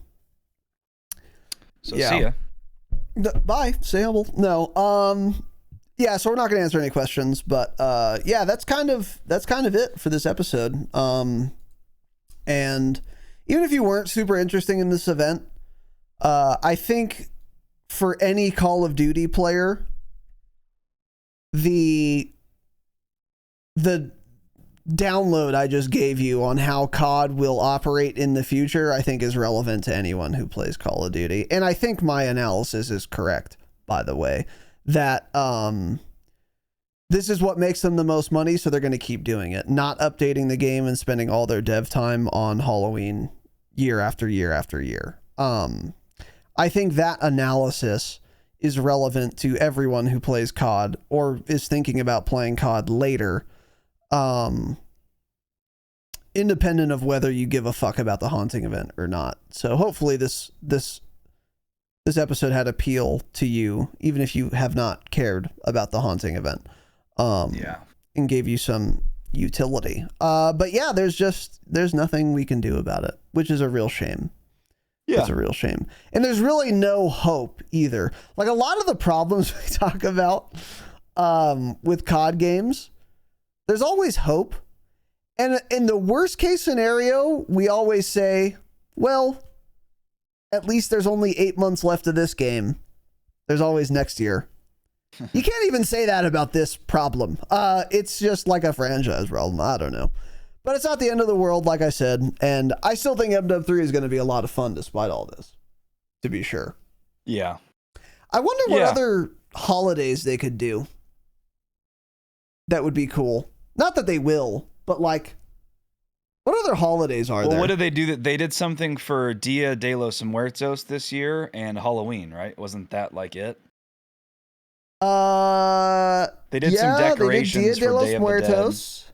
So see ya. Bye. Say hello. No. Yeah, so we're not going to answer any questions, but yeah, that's kind of it for this episode. And even if you weren't super interested in this event, I think for any Call of Duty player, the download I just gave you on how COD will operate in the future, I think is relevant to anyone who plays Call of Duty. And I think my analysis is correct, by the way, that this is what makes them the most money, so they're going to keep doing it, not updating the game and spending all their dev time on Halloween year after year after year. I think that analysis is relevant to everyone who plays COD or is thinking about playing COD later, independent of whether you give a fuck about the haunting event or not. So hopefully this episode had appeal to you, even if you have not cared about the haunting event. And gave you some utility. But yeah, there's nothing we can do about it, which is a real shame. Yeah. It's a real shame. And there's really no hope either. Like a lot of the problems we talk about with COD games, there's always hope. And in the worst case scenario, we always say, well, at least there's only 8 months left of this game. There's always next year. You can't even say that about this problem. It's just like a franchise problem. I don't know. But it's not the end of the world, like I said. And I still think MW3 is going to be a lot of fun despite all this, to be sure. Yeah. I wonder what other holidays they could do that would be cool. Not that they will, but like, what other holidays are there? Well, what did they do? They did something for Dia de los Muertos this year and Halloween, right? Wasn't that like it? They did some decorations they did Dia de for los Day Muertos.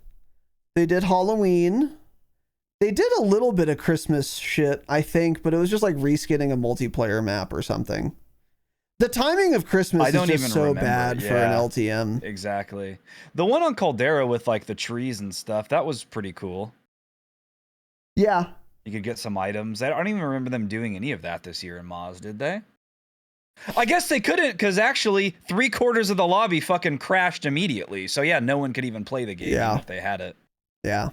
They did Halloween. They did a little bit of Christmas shit, I think, but it was just like reskinning a multiplayer map or something. The timing of Christmas is just so bad for an LTM. Exactly. The one on Caldera with like the trees and stuff, that was pretty cool. Yeah. You could get some items. I don't even remember them doing any of that this year in Moz, did they? I guess they couldn't, because actually 3/4 of the lobby fucking crashed immediately. So yeah, no one could even play the game even if they had it. Yeah.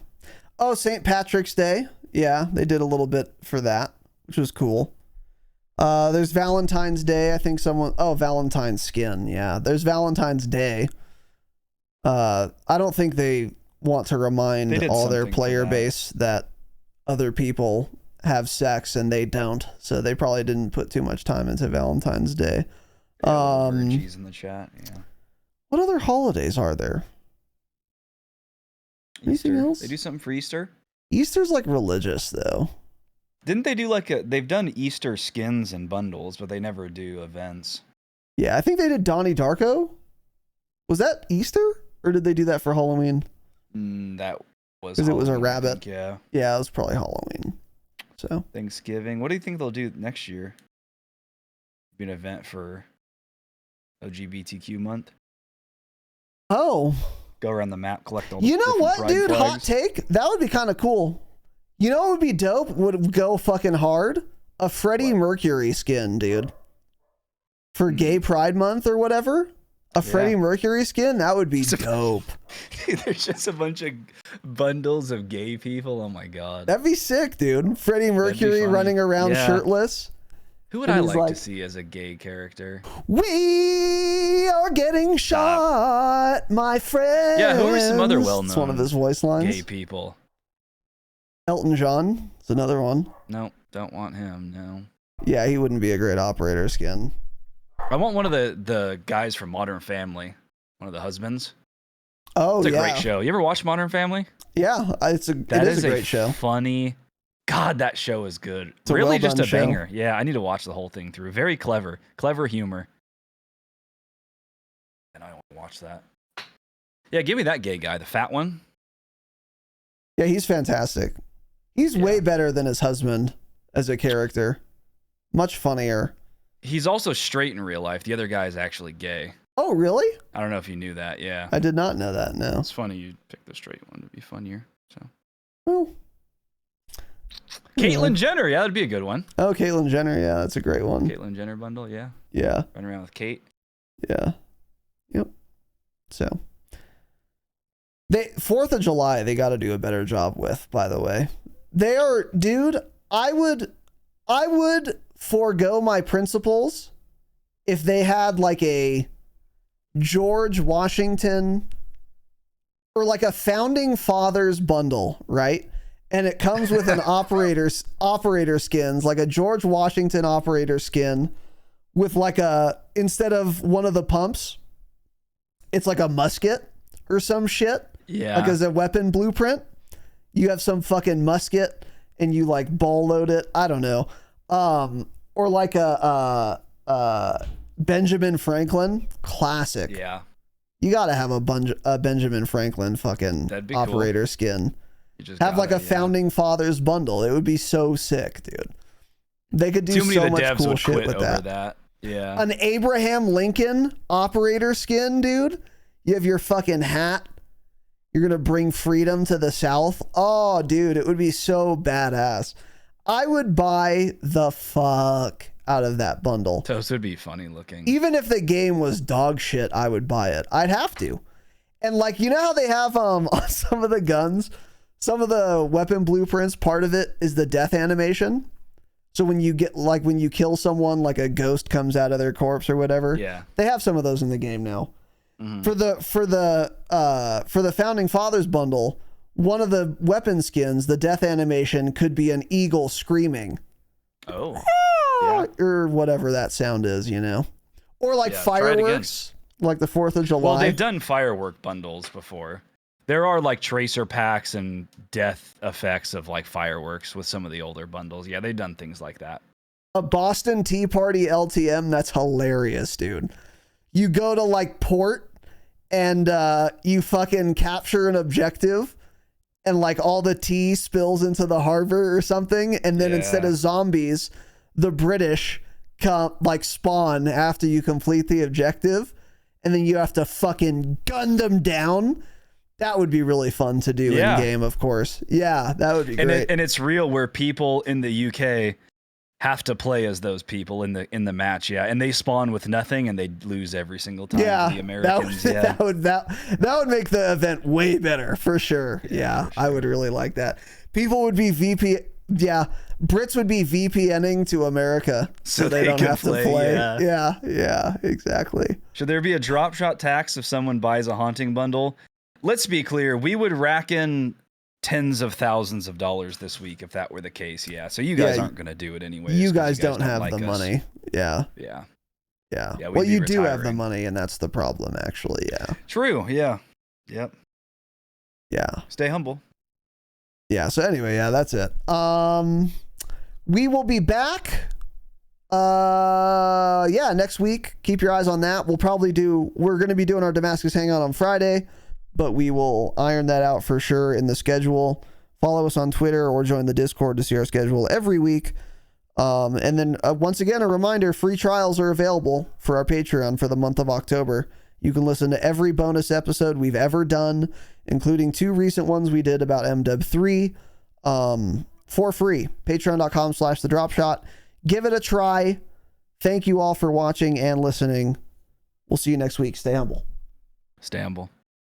Oh, St. Patrick's Day. Yeah, they did a little bit for that, which was cool. There's Valentine's Day. I think Valentine's skin. Yeah, there's Valentine's Day. I don't think they want to remind all their player base that other people have sex and they don't, so they probably didn't put too much time into Valentine's Day. Cheese in the chat. Yeah. What other holidays are there? Anything Easter. else? They do something for Easter? Easter's like religious though. Didn't they do they've done Easter skins and bundles, but they never do events. Yeah, I think they did Donnie Darko. Was that Easter? Or did they do that for Halloween? That was because it was a Halloween, I rabbit. think, yeah. Yeah, it was probably Halloween. So Thanksgiving. What do you think they'll do next year? Be an event for LGBTQ month. Oh. Go around the map, collect all the You know different what, pride dude? flags. Hot take. That would be kind of cool. You know what would be dope? Would go fucking hard? A Freddie Mercury skin, dude. For Gay Pride Month or whatever. A Freddie Mercury skin? That would be dope. There's just a bunch of bundles of gay people. Oh my god. That'd be sick, dude. Freddie Mercury running around shirtless. Who would I like to see as a gay character? We are getting shot, my friend. Yeah, who are some other well-known It's one of his voice lines. Gay people. Elton John. It's another one. No, don't want him, no. Yeah, he wouldn't be a great operator skin. I want one of the guys from Modern Family. One of the husbands. Oh, it's a great show. You ever watch Modern Family? Yeah, it is a great show. Funny. God, that show is good. It's really well just a show. banger. Yeah, I need to watch the whole thing through. Very clever. Clever humor. And I want to watch that. Yeah, give me that gay guy, the fat one. Yeah, he's fantastic. He's way better than his husband as a character. Much funnier. He's also straight in real life. The other guy is actually gay. Oh, really? I don't know if you knew that. Yeah. I did not know that, no. It's funny you picked the straight one to be funnier. So. Well. Caitlyn Jenner. Yeah, that'd be a good one. Oh, Caitlyn Jenner. Yeah, that's a great one. Caitlyn Jenner bundle. Yeah. Yeah. Run around with Kate. Yeah. Yep. So. 4th of July, they got to do a better job with, by the way. They are, dude, I would forego my principles if they had like a George Washington or like a founding fathers bundle, right? And it comes with an operator skins, like a George Washington operator skin with like instead of one of the pumps, it's like a musket or some shit. Yeah. Like as a weapon blueprint, you have some fucking musket and you like ball load it. I don't know. Or like a Benjamin Franklin classic. Yeah. You got to have a Benjamin Franklin fucking operator skin. Have like a founding fathers bundle. It would be so sick, dude. They could do so much cool shit with that. Yeah. An Abraham Lincoln operator skin, dude. You have your fucking hat. You're going to bring freedom to the South. Oh, dude, it would be so badass. I would buy the fuck out of that bundle. Those would be funny looking. Even if the game was dog shit, I would buy it. I'd have to. And like, you know how they have on some of the guns, some of the weapon blueprints, part of it is the death animation. So when you get like when you kill someone, like a ghost comes out of their corpse or whatever. Yeah. They have some of those in the game now. Mm-hmm. For the founding fathers bundle, one of the weapon skins, the death animation could be an eagle screaming. Oh. Yeah. Or whatever that sound is, you know. Or like fireworks, like the 4th of July. Well, they've done firework bundles before. There are like tracer packs and death effects of like fireworks with some of the older bundles. Yeah, they've done things like that. A Boston Tea Party LTM, that's hilarious, dude. You go to like port and you fucking capture an objective and like all the tea spills into the harbor or something. And then instead of zombies, the British come like spawn after you complete the objective. And then you have to fucking gun them down. That would be really fun to do in game, of course. Yeah, that would be great. And it's real where people in the UK have to play as those people in the match, and they spawn with nothing and they lose every single time. The Americans, that would make the event way better for sure. Yeah, for sure. I would really like that. People would be Brits would be VPNing to America so they don't have to play. Yeah, exactly. Should there be a drop shot tax if someone buys a haunting bundle? Let's be clear, we would rack in tens of thousands of dollars this week if that were the case. Yeah. So you guys aren't going to do it anyway. You guys don't have the money. Yeah. Well, you do have the money, and that's the problem, actually. Yeah. True. Yeah. Yep. Yeah. Stay humble. Yeah. So anyway, yeah, that's it. We will be back. Yeah, next week. Keep your eyes on that. We're going to be doing our Damascus Hangout on Friday, but we will iron that out for sure in the schedule. Follow us on Twitter or join the Discord to see our schedule every week. And then once again, a reminder, free trials are available for our Patreon for the month of October. You can listen to every bonus episode we've ever done, including 2 recent ones we did about MW3, for free. Patreon.com/thedropshot. Give it a try. Thank you all for watching and listening. We'll see you next week. Stay humble. Stay humble.